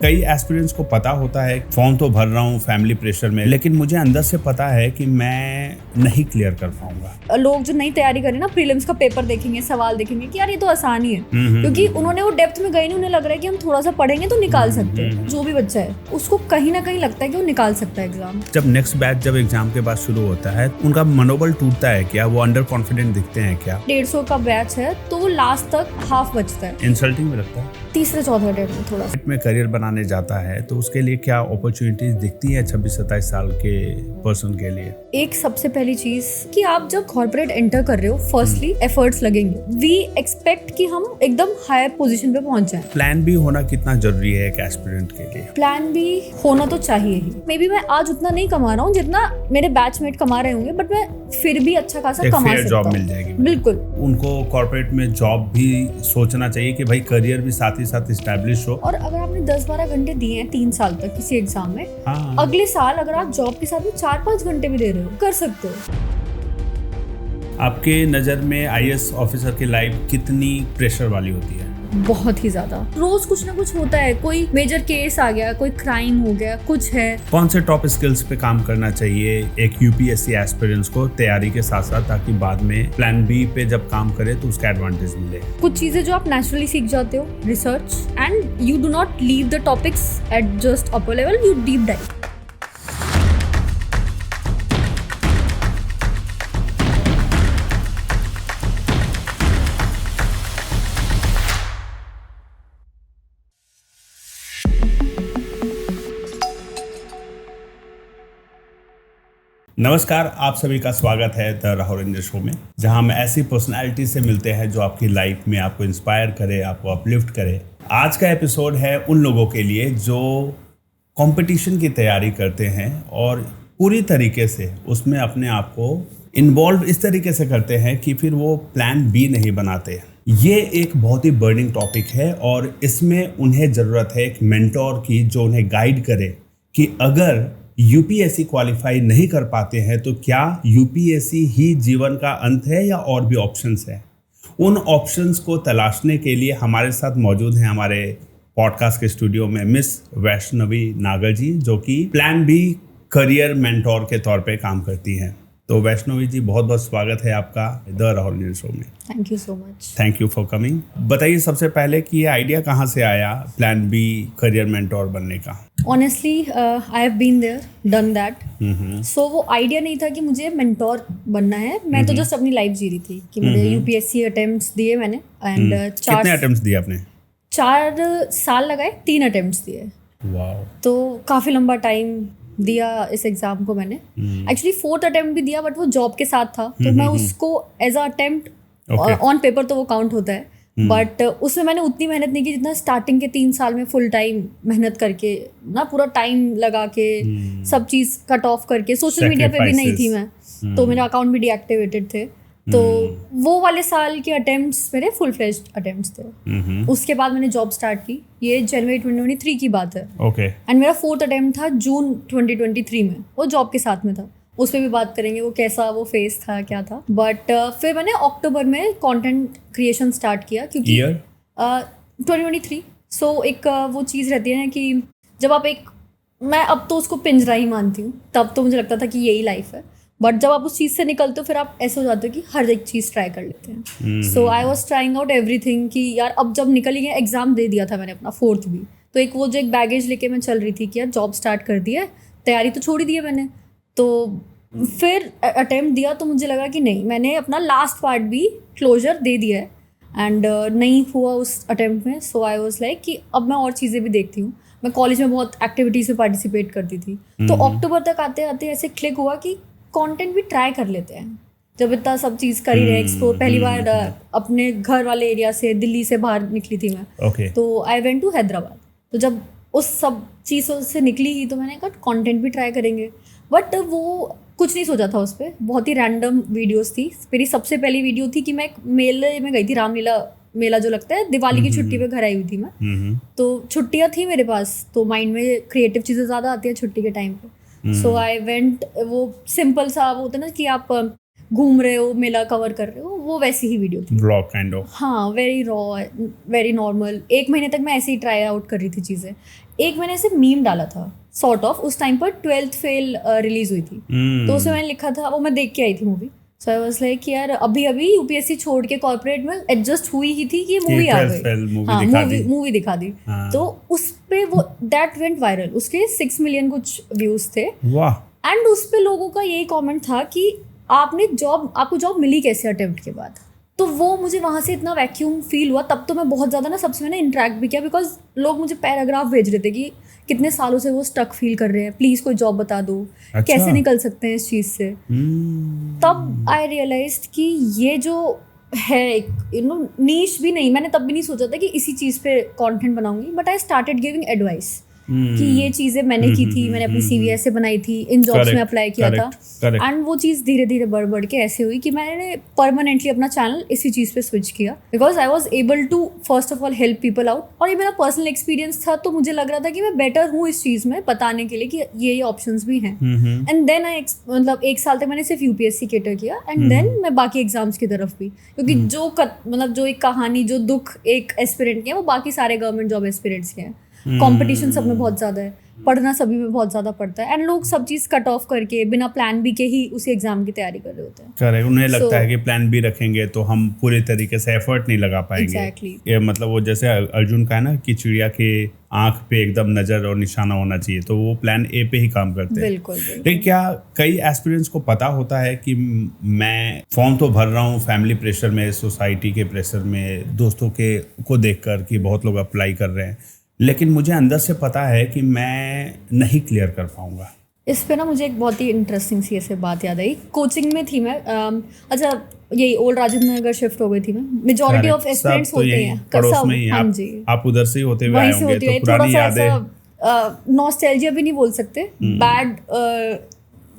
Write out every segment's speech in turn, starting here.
कई एस्पिरेंट्स को पता होता है फॉर्म तो भर रहा हूँ फैमिली प्रेशर में, लेकिन मुझे अंदर से पता है कि मैं नहीं क्लियर कर पाऊंगा। लोग जो नई तैयारी करें ना, प्रीलिम्स का पेपर देखेंगे, सवाल देखेंगे कि यार ये तो आसान ही है, क्योंकि उन्होंने वो डेप्थ में गए नहीं, उन्हें लग रहा है कि हम थोड़ा सा पढ़ेंगे तो निकाल सकते हैं। जो भी बच्चा है उसको कहीं ना कहीं लगता है कि वो निकाल सकता है एग्जाम। जब नेक्स्ट बैच जब एग्जाम के बाद शुरू होता है, उनका मनोबल टूटता है क्या? वो अंडर कॉन्फिडेंट दिखते हैं क्या? 150 का बैच है तो वो लास्ट तक हाफ बचता है। इंसल्टिंग भी लगता है। तीसरे चौथे डेट में थोड़ा में करियर बनाने जाता है तो उसके लिए क्या अपॉर्चुनिटीज दिखती है 26-27 साल के पर्सन के लिए? एक सबसे पहली चीज कि आप जब कॉर्पोरेट एंटर कर रहे हो, फर्स्टली एफर्ट्स लगेंगे। वी एक्सपेक्ट कि हम एकदम हायर पोजीशन पे पहुंच जाएं। प्लान बी होना कितना जरूरी है एक एस्पिरेंट के लिए? प्लान बी होना तो चाहिए ही। मे बी मैं आज उतना नहीं कमा रहा हूँ जितना मेरे बैचमेट कमा रहे होंगे, बट मैं फिर भी अच्छा खासा कमा सकता हूँ। जॉब मिल जाएगी। बिल्कुल। उनको कॉर्पोरेट में जॉब भी सोचना चाहिए कि भाई करियर भी साथ ही साथ स्टैब्लिश हो। और अगर आपने 10-12 घंटे दिए हैं 3 साल तक किसी एग्जाम में, अगले साल अगर आप जॉब के साथ में 4-5 घंटे भी दे रहे हो, कर सकते हो। आपके नजर में आईएएस ऑफिसर की लाइफ कितनी प्रेशर वाली होती है? बहुत ही ज्यादा। रोज कुछ ना कुछ होता है, कोई मेजर केस आ गया, कोई क्राइम हो गया, कुछ है। कौन से टॉप स्किल्स पे काम करना चाहिए एक यूपीएससी एस्पिरेंट्स को तैयारी के साथ साथ, ताकि बाद में प्लान बी पे जब काम करे तो उसका एडवांटेज मिले? कुछ चीजें जो आप नेचुरली सीख जाते हो, research, and you do not leave the topics eight just upper level, you deep dive. नमस्कार, आप सभी का स्वागत है द राहुल इंद्र शो में, जहां हम ऐसी पर्सनालिटी से मिलते हैं जो आपकी लाइफ में आपको इंस्पायर करे, आपको अपलिफ्ट करे। आज का एपिसोड है उन लोगों के लिए जो कंपटीशन की तैयारी करते हैं और पूरी तरीके से उसमें अपने आप को इन्वॉल्व इस तरीके से करते हैं कि फिर वो प्लान बी नहीं बनाते। ये एक बहुत ही बर्निंग टॉपिक है और इसमें उन्हें ज़रूरत है एक मेंटोर की जो उन्हें गाइड करे कि अगर यूपीएससी क्वालिफाई नहीं कर पाते हैं तो क्या यूपीएससी ही जीवन का अंत है या और भी ऑप्शंस हैं। उन ऑप्शंस को तलाशने के लिए हमारे साथ मौजूद हैं हमारे पॉडकास्ट के स्टूडियो में मिस वैष्णवी नागर जी, जो कि प्लान बी करियर मेंटोर के तौर पे काम करती हैं। तो वैष्णवी जी, बहुत बहुत स्वागत है आपका द राहुल इंद्र शो में। Thank you so much. Thank you for coming. बताइए सबसे पहले कि ये आइडिया कहाँ से आया प्लान बी करियर मेंटोर बनने का? Honestly, I have been there, done that. So वो आइडिया नहीं था कि मुझे मेंटोर बनना है। मैं तो जस्ट अपनी लाइफ जी रही थी कि मेरे यूपीएससी अटेम्प्ट्स दिए मैंने, एंड कितने अटेम्प्ट्स दिए आपने? 4 साल लगाए, 3 अटेम्प्ट्स दिए। वाओ। तो काफ़ी लंबा टाइम दिया इस एग्ज़ाम को मैंने। एक्चुअली 4th अटेम्प्ट भी दिया, बट वो जॉब के साथ था, तो मैं उसको as a attempt on paper तो वो काउंट होता है, बट उसमें मैंने उतनी मेहनत नहीं की जितना स्टार्टिंग के 3 साल में फुल टाइम मेहनत करके ना, पूरा टाइम लगा के सब चीज़ कट ऑफ करके। सोशल मीडिया पे भी नहीं थी मैं, तो मेरे अकाउंट भी डीएक्टिवेटेड थे। तो वो वाले साल के अटेम्प्ट्स मेरे फुल फ्लेज्ड अटेम्प्ट्स थे। उसके बाद मैंने जॉब स्टार्ट की, ये जनवरी 2023 की बात है। ओके। एंड मेरा 4th अटेम्प्ट था जून 2023 में, वो जॉब के साथ में था। उस पर भी बात करेंगे वो कैसा वो फेस था, क्या था। बट फिर मैंने अक्टूबर में कंटेंट क्रिएशन स्टार्ट किया, क्योंकि 2023। सो एक वो चीज़ रहती है कि जब आप मैं अब तो उसको पिंजरा ही मानती हूँ, तब तो मुझे लगता था कि यही लाइफ है, बट जब आप उस चीज़ से निकलते हो फिर आप ऐसे हो जाते हो कि हर एक चीज़ ट्राई कर लेते हैं। So I was trying out everything कि यार अब जब निकल गया, एग्जाम दे दिया था मैंने अपना 4th भी, तो एक वो जो एक बैगेज लेके मैं चल रही थी कि यार जॉब स्टार्ट कर दी है, तैयारी तो छोड़ ही दी है मैंने। तो फिर अटेम्प्ट दिया तो मुझे लगा कि नहीं, मैंने अपना लास्ट पार्ट भी क्लोजर दे दिया है, एंड नहीं हुआ उस अटेम्प्ट में। सो आई वॉज लाइक कि अब मैं और चीज़ें भी देखती हूँ। मैं कॉलेज में बहुत एक्टिविटीज़ में पार्टिसिपेट करती थी, तो अक्टूबर तक आते आते ऐसे क्लिक हुआ कि कंटेंट भी ट्राई कर लेते हैं। जब इतना सब चीज़ कर ही रहे, एक्सप्लोर, पहली बार अपने घर वाले एरिया से, दिल्ली से बाहर निकली थी मैं। तो आई वेंट टू हैदराबाद। तो जब उस सब चीज़ों से निकली ही तो मैंने कहा कंटेंट भी ट्राई करेंगे, बट वो कुछ नहीं सोचा था उस पर। बहुत ही रैंडम वीडियोस थी। मेरी सबसे पहली वीडियो थी कि मैं एक मेले में गई थी, रामलीला मेला जो लगता है, दिवाली की छुट्टी पे घर आई हुई थी मैं। तो छुट्टियाँ थी मेरे पास, तो माइंड में क्रिएटिव चीज़ें ज़्यादा आती हैं छुट्टी के टाइम पे। सो आई वेंट, वो सिंपल सा वो होता है ना कि आप घूम रहे हो, मेला कवर कर रहे हो, वो वैसी ही वीडियो थी। Vlog kind of. हाँ, वेरी रॉ, वेरी नॉर्मल। 1 महीने तक मैं ऐसे ही ट्राई आउट कर रही थी चीज़ें। 1 महीने से मीम डाला था सॉर्ट ऑफ, उस टाइम पर 12th फेल रिलीज हुई थी, तो उसमें मैंने लिखा था, वो मैं देख के आई थी movie, so I was like यार अभी अभी यूपीएससी छोड़ के कॉर्पोरेट में एडजस्ट हुई ही थी कि मूवी आ गई, हाँ मूवी दिखा दी। तो उस पे वो दैट वेंट वायरल, उसके 6 मिलियन कुछ व्यूज थे। वाह। एंड उस पे लोगों का यही कमेंट था कि आपको जॉब मिली कैसे अटेम्प्ट के बाद। तो वो मुझे वहाँ से इतना वैक्यूम फील हुआ। तब तो मैं बहुत ज़्यादा ना सबसे मैंने इंटरेक्ट भी किया, बिकॉज लोग मुझे पैराग्राफ भेज रहे थे कि कितने सालों से वो स्टक फील कर रहे हैं, प्लीज़ कोई जॉब बता दो। अच्छा। कैसे निकल सकते हैं इस चीज़ से। तब आई रियलाइज्ड कि ये जो है एक नीश भी नहीं, मैंने तब भी नहीं सोचा था कि इसी चीज़ पे कंटेंट बनाऊंगी, but I started giving advice कि ये चीज़ें मैंने की थी, मैंने अपनी CV ऐसे बनाई थी, इन जॉब्स में अप्लाई किया था। एंड वो चीज़ धीरे धीरे बढ़ के ऐसे हुई कि मैंने परमानेंटली अपना चैनल इसी चीज़ पे स्विच किया, because I was able to first of all help people out. और ये मेरा पर्सनल एक्सपीरियंस था, तो मुझे लग रहा था कि मैं बेटर हूँ इस चीज़ में बताने के लिए कि ये ऑप्शंस भी हैं। एंड देन मतलब 1 साल तक मैंने सिर्फ UPSC कैटर किया, एंड देन मैं बाकी एग्जाम्स की तरफ भी, क्योंकि जो एक कहानी, जो दुख एक एस्पिरेंट के है, वो बाकी सारे गवर्नमेंट जॉब एस्पिरेंट्स के हैं। कंपटीशन सब में बहुत ज़्यादा है, पढ़ना सभी में बहुत ज़्यादा पड़ता है, एंड लोग सब चीज़ कट ऑफ करके बिना प्लान बी के ही उसी एग्जाम की तैयारी कर रहे होते हैं। करेक्ट। उन्हें लगता है कि प्लान बी रखेंगे तो हम पूरे तरीके से एफर्ट नहीं लगा पाएंगे। Exactly. ये मतलब वो जैसे अर्जुन का है ना कि चिड़िया के आंख पे एकदम नज़र और निशाना होना चाहिए, तो वो प्लान ए पे ही काम करते हैं। बिल्कुल। लेकिन क्या कई एस्पिरेंट्स को पता होता है कि मैं फॉर्म तो भर रहा हूँ फैमिली प्रेशर में, सोसाइटी के प्रेशर में, दोस्तों के को देखकर कि बहुत लोग अप्लाई कर रहे हैं, लेकिन मुझे अंदर से पता है कि मैं नहीं क्लियर कर पाऊंगा। इस पे ना मुझे एक बहुत ही इंटरेस्टिंग सी ऐसे बात याद आई। कोचिंग में थी मैं, अच्छा यही ओल्ड राजेंद्र नगर शिफ्ट हो गई थी मैं। मेजॉरिटी ऑफ एस्पिरेंट्स होते हैं पड़ोस में ही। हाँ जी, आप उधर से ही होते हुए आए होंगे, तो पुरानी यादें, नॉस्टैल्जिया भी नहीं बोल सकते, बैड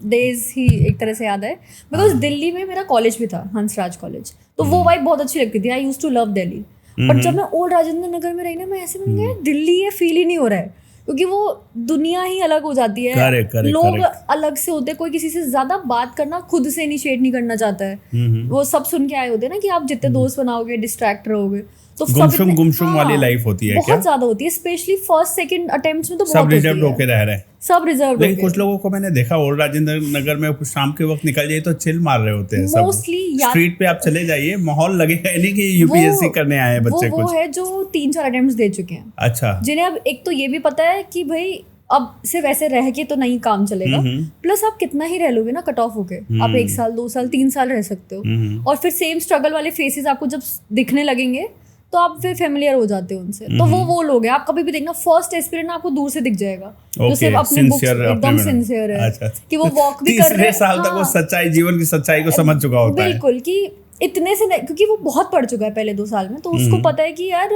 डेज ही एक तरह से याद है। बिकॉज दिल्ली में मेरा कॉलेज भी था, हंसराज कॉलेज, तो वो वाइब बहुत अच्छी लगती थी। I used to love Delhi. But जब मैं ओल्ड राजेंद्र नगर में रही ना, मैं ऐसे बन गया दिल्ली ये फील ही नहीं हो रहा है, क्योंकि वो दुनिया ही अलग हो जाती है। correct, लोग अलग से होते हैं, कोई किसी से ज्यादा बात करना खुद से इनिशिएट नहीं करना चाहता है। वो सब सुन के आए होते हैं ना कि आप जितने दोस्त बनाओगे डिस्ट्रैक्ट रहोगे, तो गुमसुम वाली लाइफ होती है, बहुत ज्यादा होती है, स्पेशली फर्स्ट सेकंड अटेम्प्ट्स में तो सब रिजर्व होके रह रहे हैं, सब रिजर्व। लेकिन कुछ लोगों को मैंने देखा ओल्ड राजेंद्र नगर में शाम के वक्त निकल जाइए तो चिल मार रहे होते हैं। मोस्टली स्ट्रीट पे आप चले जाइए, माहौल लगेगा नहीं कि UPSC करने आए हैं बच्चे। वो है जो 3-4 अटेम्प्ट्स दे चुके हैं, अच्छा, जिन्हें अब एक तो ये भी पता है कि भाई अब सिर्फ ऐसे रह के तो नहीं काम चलेगा, प्लस आप कितना ही रह लोगे ना कट ऑफ होके, आप 1 साल 2 साल 3 साल रह सकते हो, और फिर सेम स्ट्रगल वाले फेसेस आपको जब दिखने लगेंगे तो आप फिर फेमिलियर हो जाते हो उनसे। तो वो लोग हैं, आप कभी भी देखना फर्स्ट एस्पिरेंट आपको दूर से दिख जाएगा, जो सिर्फ अपने बुक्स एकदम सिंसियर है। अच्छा। कि वो वॉक भी कर रहे हैं, 3 साल तक वो सच्चाई, जीवन की सच्चाई को समझ चुका होता है। बिल्कुल, कि इतने से क्योंकि वो बहुत पढ़ चुका है पहले 2 साल में, तो उसको पता है कि यार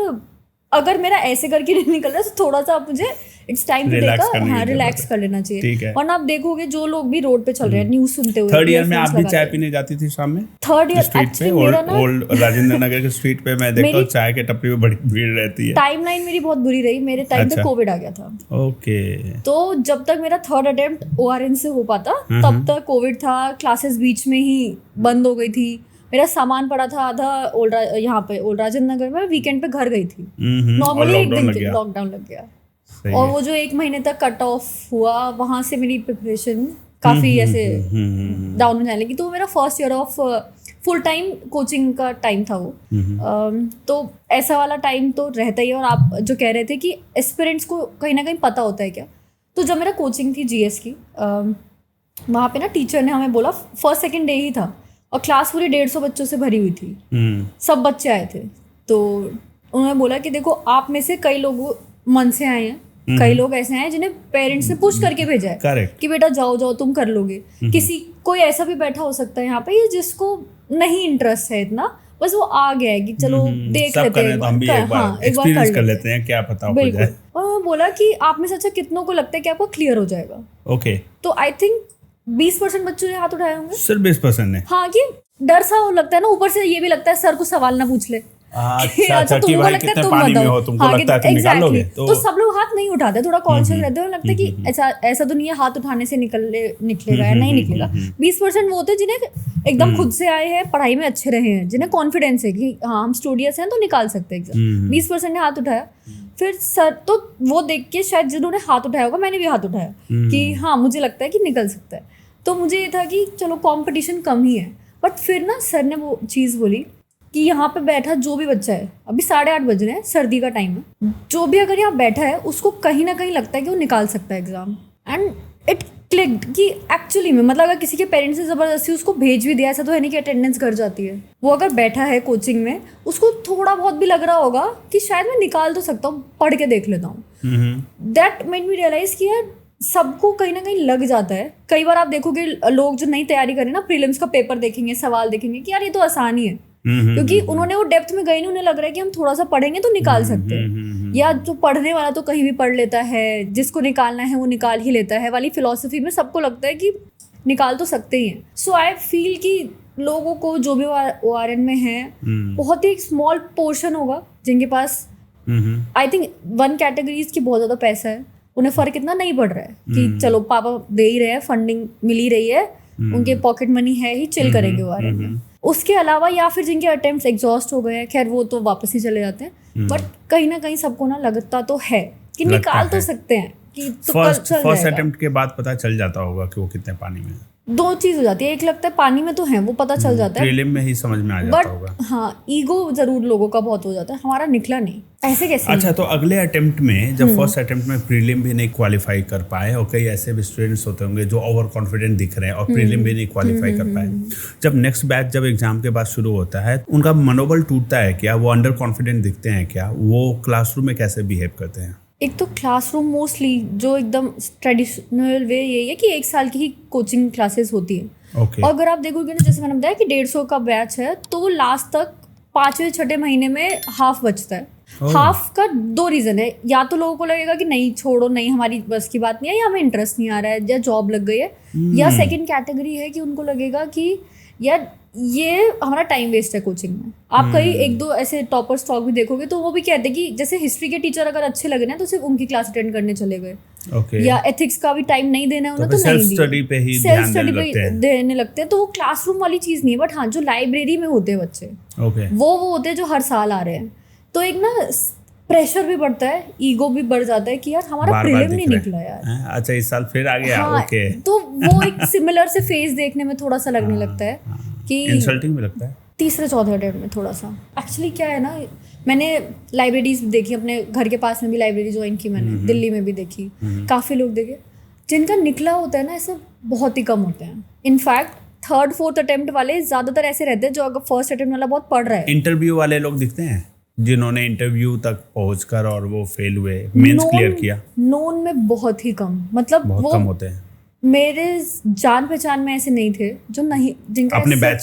अगर मेरा ऐसे करके नहीं निकल रहा तो थोड़ा सा आप मुझे it's time to take relax कर लेना चाहिए। और आप देखोगे जो लोग भी रोड पे चल रहे हैं न्यूज़ सुनते हुए। 3rd ईयर में आप भी चाय पीने जाती थी शाम में? 3rd ईयर स्ट्रीट पे, ओल्ड राजेंद्र नगर के स्ट्रीट पे मैं देखता हूँ चाय के टपरी में बड़ी भीड़ रहती है। टाइमलाइन मेरी बहुत बुरी रही, मेरे टाइम पे कोविड आ गया था। ओके। तो जब तक मेरा 3rd अटेम्प्ट ORN से हो पाता तब तक कोविड था, क्लासेस बीच में ही बंद हो गई थी, मेरा सामान पड़ा था आधा यहाँ पे ओल्ड राजेंद्र नगर में, वीकेंड पे घर गई थी नॉर्मली, एक दिन लॉकडाउन लग गया। और वो जो 1 महीने तक कट ऑफ हुआ, वहां से मेरी प्रिपरेशन काफी ऐसे डाउन हो जाने लगी। तो मेरा first year of full time coaching का टाइम था वो। तो ऐसा वाला टाइम तो रहता ही है। और आप जो कह रहे थे कि एस्पिरेंट्स को कहीं ना कहीं पता होता है क्या, तो जब मेरा कोचिंग थी GS की, वहाँ पे ना टीचर ने हमें बोला, फर्स्ट सेकेंड डे ही था और क्लास पूरी 150 बच्चों से भरी हुई थी, सब बच्चे आए थे। तो उन्होंने बोला कि देखो आप में से कई लोग मन से आए हैं, कई लोग ऐसे हैं जिन्हें पेरेंट्स ने पुश करके भेजा है कि बेटा जाओ जाओ तुम कर लोगे। किसी कोई ऐसा भी बैठा हो सकता है यहाँ पे ये जिसको नहीं इंटरेस्ट है इतना, बस वो आ गया है कि चलो देख लेते हैं, एक बार कर लेते हैं, क्या पता हो जाए। और उन्होंने बोला कि आप में से अच्छा कितनों को लगता है कि आपको क्लियर हो जाएगा। ओके। तो आई थिंक 20% बच्चों ने हाथ उठाए होंगे, सिर्फ 20% ने। हाँ, कि डर सा लगता है ना, ऊपर से ये भी लगता है सर को सवाल ना पूछ ले, अच्छा कि भाई कितने पानी में हो, तुमको लगता है तुम निकाल लोगे, तो सब लोग हाथ नहीं उठाते, थोड़ा कॉन्शियस रहते हैं, लगता है कि ऐसा तो नहीं है हाथ उठाने से निकलेगा या नहीं निकलेगा। 20% वो होते हैं जिन्हें एकदम खुद से आए हैं, पढ़ाई में अच्छे रहे हैं, जिन्हें कॉन्फिडेंस है कि हाँ हम स्टूडियस हैं तो निकाल सकते हैं एग्जाम। 20% ने हाथ उठाया। फिर सर तो वो देख के शायद जिन्होंने हाथ उठाया होगा, मैंने भी हाथ उठाया कि हाँ मुझे लगता है कि निकल सकता है। तो मुझे ये था कि चलो कंपटीशन कम ही है। बट फिर ना सर ने वो चीज़ बोली कि यहाँ पे बैठा जो भी बच्चा है, अभी 8:30 बज रहे हैं, सर्दी का टाइम है, जो भी अगर यहाँ बैठा है उसको कहीं ना कहीं लगता है कि वो निकाल सकता है एग्जाम। एंड इट क्लिक्ड कि एक्चुअली में मतलब अगर किसी के पेरेंट्स ने ज़बरदस्ती उसको भेज भी दिया, ऐसा तो है नहीं कि अटेंडेंस कर जाती है, वो अगर बैठा है कोचिंग में उसको थोड़ा बहुत भी लग रहा होगा कि शायद मैं निकाल तो सकता हूँ, पढ़ के देख लेता हूँ। दैट मेड मी रियलाइज कि यार सबको कहीं ना कहीं लग जाता है। कई बार आप देखोगे लोग जो नई तैयारी करें ना, प्रीलिम्स का पेपर देखेंगे, सवाल देखेंगे कि यार ये तो आसान ही है, क्योंकि उन्होंने वो डेप्थ में गए नहीं, उन्हें लग रहा है कि हम थोड़ा सा पढ़ेंगे तो निकाल सकते हैं, या जो पढ़ने वाला तो कहीं भी पढ़ लेता है, जिसको निकालना है वो निकाल ही लेता है वाली फिलॉसफी में सबको लगता है कि निकाल तो सकते ही हैं। सो आई फील कि लोगों को जो भी ORN में है, बहुत ही स्मॉल पोर्शन होगा जिनके पास आई थिंक 1 कैटेगरीज की बहुत ज़्यादा पैसा है, उन्हें फ़र्क इतना नहीं पड़ रहा है कि चलो पापा दे ही रहे हैं, फंडिंग मिल ही रही है, उनके पॉकेट मनी है ही, चिल करेंगे ORN में। उसके अलावा या फिर जिनके अटेम्प्ट्स एग्जॉस्ट हो गए हैं, खैर वो तो वापस ही चले जाते हैं। बट कहीं ना कहीं सबको ना लगता तो है कि निकाल तो सकते हैं, कि तो फर्स्ट अटेम्प्ट के बाद पता चल जाता होगा कि वो कितने पानी में है। 2 चीज हो जाती है, एक लगता है पानी में तो है, वो पता चल जाता है, प्रीलिम में ही समझ में आ जाता होगा। हाँ, ईगो जरूर लोगों का बहुत हो जाता है, हमारा निकला नहीं, ऐसे कैसे। अच्छा, तो अगले अटेम्प्ट में जब फर्स्ट अटेम्प्ट में प्रीलिम भी नहीं क्वालिफाई कर पाए, और कई ऐसे भी स्टूडेंट्स होते होंगे जो ओवर कॉन्फिडेंट दिख रहे हैं और प्रीलिम भी नहीं क्वालिफाई कर पाए, जब नेक्स्ट बैच जब एग्जाम के बाद शुरू होता है, उनका मनोबल टूटता है क्या? वो अंडर कॉन्फिडेंट दिखते हैं क्या? वो क्लासरूम में कैसे बिहेव करते हैं? एक तो क्लासरूम मोस्टली जो एकदम ट्रेडिशनल वे यही है कि 1 साल की ही कोचिंग क्लासेस होती है। और अगर आप देखोगे ना, जैसे मैंने बताया कि 150 का बैच है, तो वो लास्ट तक 5वें-6ठे महीने में हाफ बचता है। हाफ का 2 रीज़न है, या तो लोगों को लगेगा कि नहीं छोड़ो, नहीं हमारी बस की बात नहीं है, या हमें इंटरेस्ट नहीं आ रहा है, या जॉब लग गई है, या सेकंड कैटेगरी है कि उनको लगेगा कि यार ये हमारा टाइम वेस्ट है कोचिंग में। आप कहीं 1-2 ऐसे टॉपर स्टॉक भी देखोगे तो वो भी कहते हैं कि जैसे हिस्ट्री के टीचर अगर अच्छे लगे ना तो सिर्फ उनकी क्लास अटेंड करने चले गए, या एथिक्स का भी टाइम नहीं देना है उन्हें तो सेल्फ स्टडी पे ही सेल्फ स्टडी पे देने लगते हैं। तो वो क्लासरूम वाली चीज़ नहीं है। बट हाँ, जो लाइब्रेरी में होते हैं बच्चे, वो होते हैं जो हर साल आ रहे हैं, तो एक ना प्रेशर भी बढ़ता है, ईगो भी बढ़ जाता है कि यार हमारा प्रीलिम नहीं निकला यार। अच्छा, इस साल फिर आ गया। हाँ, ओके। तो वो एक सिमिलर से फेस देखने में थोड़ा सा लगने लगता है कि इंसल्टिंग भी लगता है। 3रे-4थे अटेम्प्ट में थोड़ा सा। एक्चुअली क्या है ना, मैंने लाइब्रेरीज देखी, अपने घर के पास में भी लाइब्रेरी ज्वाइन की मैंने, दिल्ली में भी देखी, काफ़ी लोग देखे जिनका निकला होता है ना, ऐसे बहुत ही कम होते हैं। इनफैक्ट 3rd-4th अटेम्प्ट वाले ज़्यादातर ऐसे रहते हैं जो अगर फर्स्ट अटेम्प्ट वाला बहुत पढ़ रहा है। इंटरव्यू वाले लोग दिखते हैं जिन्होंने इंटरव्यू तक पहुंचकर और वो फेल हुए, मेंस क्लियर किया। नोन में बहुत ही कम, मतलब बहुत वो कम होते हैं। मेरे जान पहचान में ऐसे नहीं थे जो नहीं, जिनका अपने बैच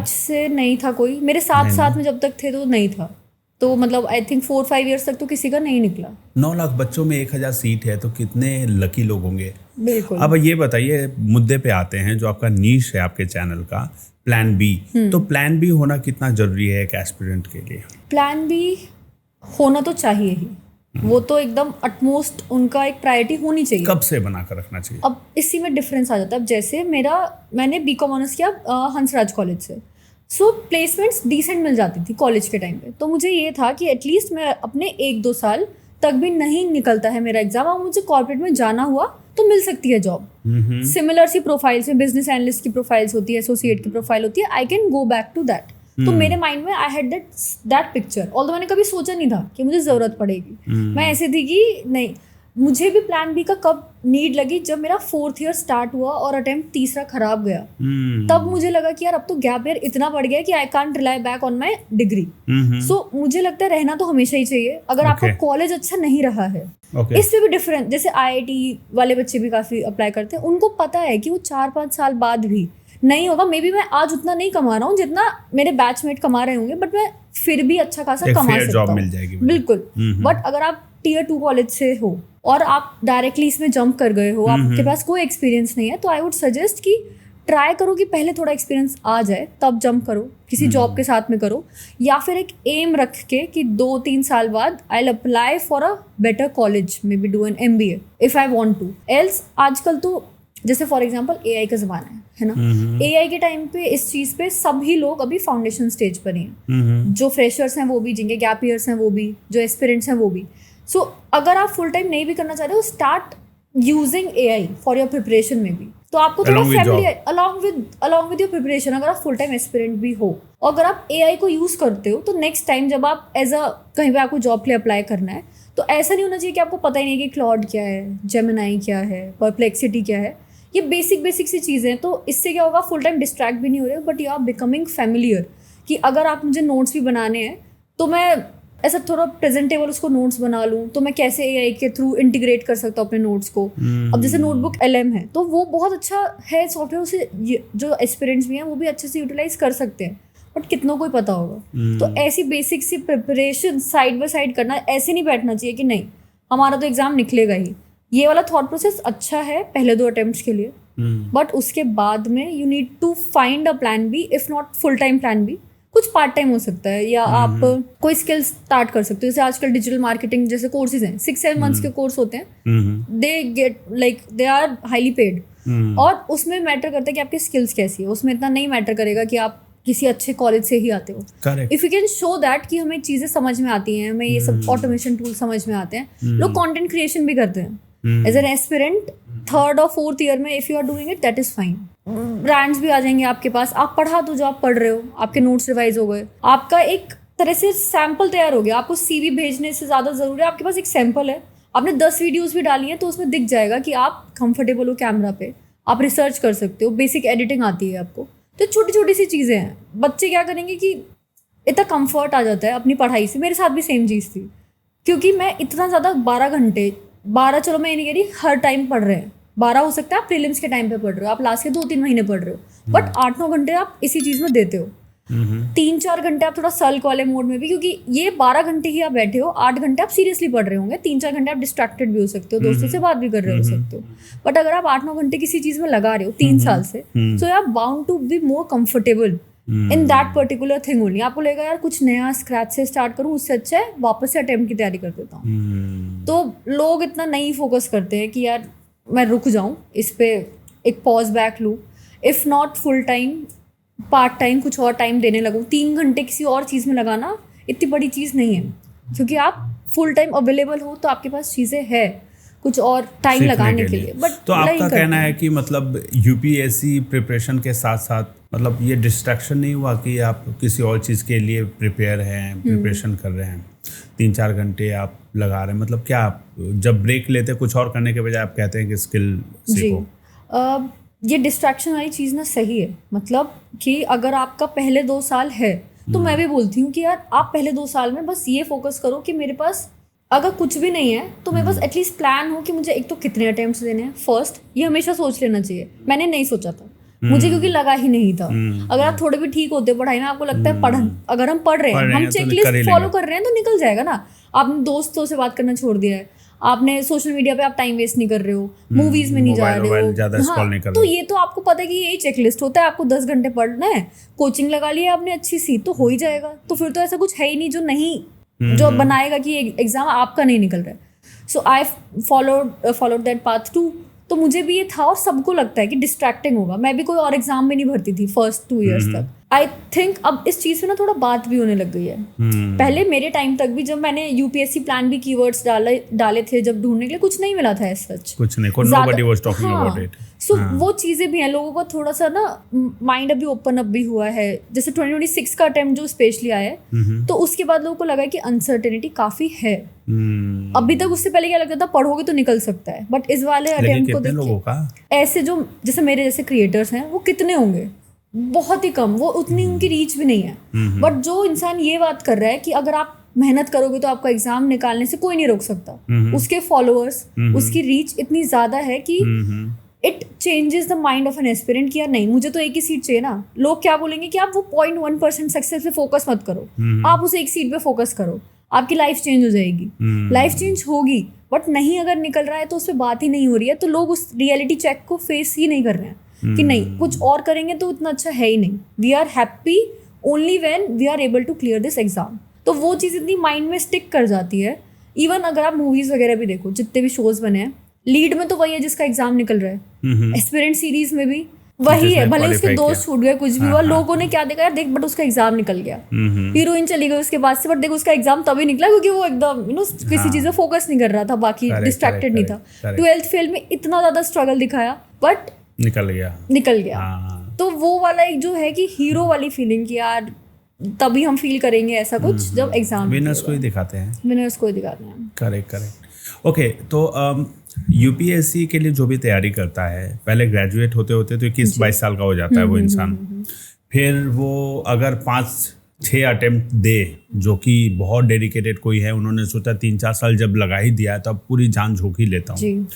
से नहीं था कोई, मेरे साथ में जब तक थे तो नहीं था। तो मतलब आई थिंक 4-5 इयर्स तक तो किसी का नहीं निकला। 9 लाख बच्चों में 1000 सीट है, तो कितने लकी लोग होंगे। बिल्कुल। अब ये बताइए, मुद्दे पे आते हैं जो आपका नीश है आपके चैनल का, प्लान बी। तो प्लान बी होना कितना जरूरी है एक एस्पिरेंट के लिए? प्लान बी होना तो चाहिए ही, वो तो एकदम अटमोस्ट उनका एक प्रायोरिटी होनी चाहिए। कब से बनाकर रखना चाहिए? अब इसी में डिफरेंस आ जाता है। अब जैसे मैंने बीकॉम ऑनर्स किया हंसराज कॉलेज से, सो प्लेसमेंट्स डिसेंट मिल जाती थी कॉलेज के टाइम पे। तो मुझे ये था कि एटलीस्ट मैं अपने 1-2 साल तक भी नहीं निकलता है मेरा एग्जाम, और मुझे कॉर्पोरेट में जाना हुआ तो मिल सकती है जॉब। सिमिलर सी प्रोफाइल्स में बिजनेस एनालिस्ट की प्रोफाइल्स होती है, एसोसिएट की प्रोफाइल होती है, I can go back to that. तो मेरे माइंड में I had that picture, although मैंने कभी सोचा नहीं था कि मुझे ज़रूरत पड़ेगी। मैं ऐसे थी कि नहीं, मुझे भी प्लान बी का कब नीड लगी, जब मेरा 4th ईयर स्टार्ट हुआ और अटेम्प्ट 3रा खराब गया। तब मुझे लगा कि यार अब तो गैप ईयर इतना बढ़ गया कि I can't rely back on my degree. So मुझे लगता है रहना तो हमेशा ही चाहिए अगर आपका कॉलेज अच्छा नहीं रहा है। इससे भी डिफरेंट, जैसे IIT वाले बच्चे भी काफ़ी अप्लाई करते हैं, उनको पता है कि वो 4-5 साल बाद भी नहीं होगा। मे बी मैं आज उतना नहीं कमा रहा हूँ जितना मेरे बैचमेट कमा रहे होंगे, बट मैं फिर भी अच्छा खासा कमा सकता हूँ। मिल जाएगी बिल्कुल। बट अगर आप Tier 2 कॉलेज से हो और आप डायरेक्टली इसमें जंप कर गए हो, आपके पास कोई एक्सपीरियंस नहीं है, तो आई वुड सजेस्ट कि ट्राई करो कि पहले थोड़ा एक्सपीरियंस आ जाए तब जंप करो, किसी जॉब के साथ में करो, या फिर एक एम रख के कि 2-3 साल बाद I will apply for a better college, maybe do an MBA if I want to. Else आजकल तो जैसे फॉर एग्जांपल AI का ज़माना है ना, AI के टाइम पे इस चीज़ पे सभी लोग अभी फाउंडेशन स्टेज पर ही हैं, जो फ्रेशर्स हैं वो भी, जिनके गैप ईयर्स हैं वो भी, जो एस्पिरेंट्स हैं वो भी। सो अगर आप फुल टाइम नहीं भी करना चाह रहे हो, start using AI for your preparation में भी, तो आपको थोड़ा family along with your preparation, अगर आप फुल टाइम एस्पिरेंट भी हो और अगर आप AI को यूज़ करते हो, तो नेक्स्ट टाइम जब आप कहीं पे आपको जॉब के लिए अप्लाई करना है, तो ऐसा नहीं होना चाहिए कि आपको पता ही नहीं कि क्लॉड क्या है, जेमिनाई क्या है, परप्लेक्सिटी क्या है। ये बेसिक सी चीज़ें हैं। तो इससे क्या होगा, फुल टाइम डिस्ट्रैक्ट भी नहीं हो रहे, but you are becoming familiar कि अगर आप मुझे नोट्स भी बनाने हैं तो मैं ऐसा थोड़ा प्रेजेंटेबल उसको नोट्स बना लूँ, तो मैं कैसे AI के थ्रू इंटीग्रेट कर सकता हूँ अपने नोट्स को। अब जैसे नोटबुक LM है तो वो बहुत अच्छा है सॉफ्टवेयर, उसे जो एस्पिरेंट्स भी हैं वो भी अच्छे से यूटिलाइज कर सकते हैं, बट कितनों को ही पता होगा। तो ऐसी बेसिक सी प्रिपरेशन साइड बाय साइड करना, ऐसे नहीं बैठना चाहिए कि नहीं हमारा तो एग्जाम निकलेगा ही। ये वाला थॉट प्रोसेस अच्छा है पहले 2 अटेम्प्ट्स के लिए, बट उसके बाद में you need to find a plan B, if not full time plan B. कुछ पार्ट टाइम हो सकता है, या आप कोई स्किल स्टार्ट कर सकते हो। जैसे आजकल डिजिटल मार्केटिंग जैसे कोर्सेज हैं, 6-7 मंथ्स के कोर्स होते हैं, they get like they are highly paid, और उसमें मैटर करता है कि आपकी स्किल्स कैसी है। उसमें इतना नहीं मैटर करेगा कि आप किसी अच्छे कॉलेज से ही आते हो। If you can show that कि हमें चीज़ें समझ में आती हैं, हमें ये सब ऑटोमेशन टूल समझ में आते हैं, लोग कंटेंट क्रिएशन भी करते हैं एज एन एस्पिरेंट 3rd और 4th ईयर में। If you are doing it that is fine. Brands भी आ जाएंगे आपके पास, आप पढ़ा तो जो आप पढ़ रहे हो, आपके नोट्स रिवाइज हो गए, आपका एक तरह से सैंपल तैयार हो गया। आपको CV भेजने से ज़्यादा ज़रूरी है आपके पास एक सैंपल है। आपने 10 वीडियोस भी डाली हैं तो उसमें दिख जाएगा कि आप कंफर्टेबल हो कैमरा पे, आप रिसर्च कर सकते हो, बेसिक एडिटिंग आती है आपको। तो छोटी छोटी सी चीज़ें हैं। बच्चे क्या करेंगे कि इतना कंफर्ट आ जाता है अपनी पढ़ाई से। मेरे साथ भी सेम चीज़ थी, क्योंकि मैं इतना ज़्यादा 12 घंटे, 12 चलो मैं ये नहीं कह रही हर टाइम पढ़ रहे हैं, 12 हो सकता है आप प्रीलिम्स के टाइम पे पढ़ रहे हो, आप लास्ट के 2-3 महीने पढ़ रहे हो, बट 8-9 घंटे आप इसी चीज़ में देते हो। 3-4 घंटे आप थोड़ा सल्क वाले मोड में भी, क्योंकि ये 12 घंटे ही आप बैठे हो, 8 घंटे आप सीरियसली पढ़ रहे होंगे, 3-4 घंटे आप डिस्ट्रैक्टेड भी हो सकते हो, दोस्तों से बात भी कर रहे हो सकते हो। बट अगर आप 8-9 घंटे किसी चीज़ में लगा रहे हो 3 साल से, so you are bound to be more comfortable in that particular thing only. आपको लगेगा यार कुछ नया स्क्रैच से स्टार्ट करूँ, उससे अच्छा है वापस से अटेम्प्ट की तैयारी कर देता हूँ। तो लोग इतना नहीं फोकस करते हैं कि यार मैं रुक जाऊँ, इस पे एक पॉज बैक लूँ, if not full time part time कुछ और टाइम देने लगूँ। 3 घंटे किसी और चीज़ में लगाना इतनी बड़ी चीज़ नहीं है, क्योंकि आप फुल टाइम अवेलेबल हो तो आपके पास चीज़ें हैं कुछ और टाइम लगाने के लिए। बट तो आपका कहना है कि मतलब UPSC प्रिपरेशन के साथ साथ मतलब ये डिस्ट्रैक्शन नहीं हुआ कि आप किसी और चीज़ के लिए प्रिपेयर हैं, प्रिपरेशन कर रहे हैं, 3-4 घंटे आप लगा रहे हैं, मतलब क्या आप जब ब्रेक लेते कुछ और करने के बजाय आप कहते हैं कि स्किल सीखो? ये डिस्ट्रैक्शन वाली चीज़ ना सही है, मतलब कि अगर आपका पहले 2 साल है तो मैं भी बोलती हूँ कि यार आप पहले 2 साल में बस ये फोकस करो कि मेरे पास अगर कुछ भी नहीं है तो मेरे पास एटलीस्ट प्लान हो कि मुझे एक तो कितने अटेम्प्ट्स देने हैं फर्स्ट, ये हमेशा सोच लेना चाहिए। मैंने नहीं सोचा था, मुझे क्योंकि लगा ही नहीं था। अगर आप थोड़े भी ठीक होते पढ़ाई में, आपको लगता है अगर हम पढ़ रहे हैं, हम चेकलिस्ट फॉलो कर रहे हैं तो निकल जाएगा ना। आपने दोस्तों से बात करना छोड़ दिया है, आपने सोशल मीडिया पे आप टाइम वेस्ट नहीं कर रहे हो, मूवीज में नहीं जा रहे हो, हाँ, तो ये तो आपको पता है कि यही चेकलिस्ट होता है। आपको 10 घंटे पढ़ना है, कोचिंग लगा ली है आपने अच्छी सी, तो हो ही जाएगा। तो फिर तो ऐसा कुछ है ही नहीं जो नहीं जो बनाएगा कि एग्जाम आपका नहीं निकल रहा है। So I followed that path too. तो मुझे भी ये था और सबको लगता है कि डिस्ट्रैक्टिंग होगा। मैं भी कोई और एग्जाम में नहीं भरती थी फर्स्ट 2 इयर्स तक। आई थिंक अब इस चीज़ पे ना थोड़ा बात भी होने लग गई है। पहले मेरे टाइम तक भी जब मैंने UPSC प्लान भी कीवर्ड्स डाले थे, जब ढूंढने के लिए कुछ नहीं मिला था एज सच, कुछ नहीं, nobody was talking about it। सो वो चीज़ें भी हैं, लोगों का थोड़ा सा ना माइंड अभी ओपन अप भी हुआ है। जैसे 2026 का अटेम्प्ट जो स्पेशली आया है, तो उसके बाद लोगों को लगा कि अनसर्टेनिटी काफ़ी है। अभी तक उससे पहले क्या लगता था पढ़ोगे तो निकल सकता है, बट इस वाले अटेम्प्ट को देखिए ऐसे जो जैसे मेरे जैसे क्रिएटर्स हैं वो कितने होंगे, बहुत ही कम, वो उतनी उनकी रीच भी नहीं है। बट जो इंसान ये बात कर रहा है कि अगर आप मेहनत करोगे तो आपका एग्जाम निकालने से कोई नहीं रोक सकता, उसके फॉलोअर्स, उसकी रीच इतनी ज्यादा है कि it changes the mind of an aspirant कि यार नहीं, मुझे तो एक ही सीट चाहिए ना। लोग क्या बोलेंगे कि आप वो 0.1% सक्सेस पे फोकस मत करो, आप उस एक सीट पे फोकस करो, आपकी लाइफ चेंज हो जाएगी। लाइफ चेंज होगी, बट नहीं अगर निकल रहा है तो उस पर बात ही नहीं हो रही है, तो लोग उस रियलिटी चेक को फेस ही नहीं कर रहे हैं। कि नहीं कुछ और करेंगे तो उतना अच्छा है ही नहीं, we are happy only when we are able to clear this exam. तो वो चीज़ इतनी माइंड में स्टिक कर जाती है। इवन अगर आप मूवीज वगैरह भी देखो, जितने भी शोज बने हैं, लीड में तो वही है जिसका एग्जाम निकल रहा है। एस्पिरेंट सीरीज में भी वही है, भले उसके दोस्त छूट गए, कुछ भी हुआ, लोगों ने क्या देखा यार देख, बट उसका एग्जाम निकल गया, हीरोइन चली गई उसके बाद से, बट देखो उसका एग्जाम तभी निकला क्योंकि वो एकदम किसी चीज में फोकस नहीं कर रहा था, बाकी डिस्ट्रैक्टेड नहीं था। 12th फेल में इतना ज्यादा स्ट्रगल दिखाया बट निकल गया। तो वो वाला एक जो है कि हीरो वाली फीलिंग की यार तभी हम फील करेंगे ऐसा कुछ जब एग्जाम विनर्स को ही दिखाते हैं। करेक्ट। ओके, तो यूपीएससी के लिए जो भी तैयारी करता है, पहले ग्रेजुएट होते होते तो 21-22 साल का हो जाता है वो इंसान। फिर वो अगर 5-6 अटेम्प्ट दे, जो कि बहुत डेडिकेटेड कोई है, उन्होंने सोचा 3-4 साल जब लगा ही दिया तब पूरी जान झोंक ही लेता हूँ,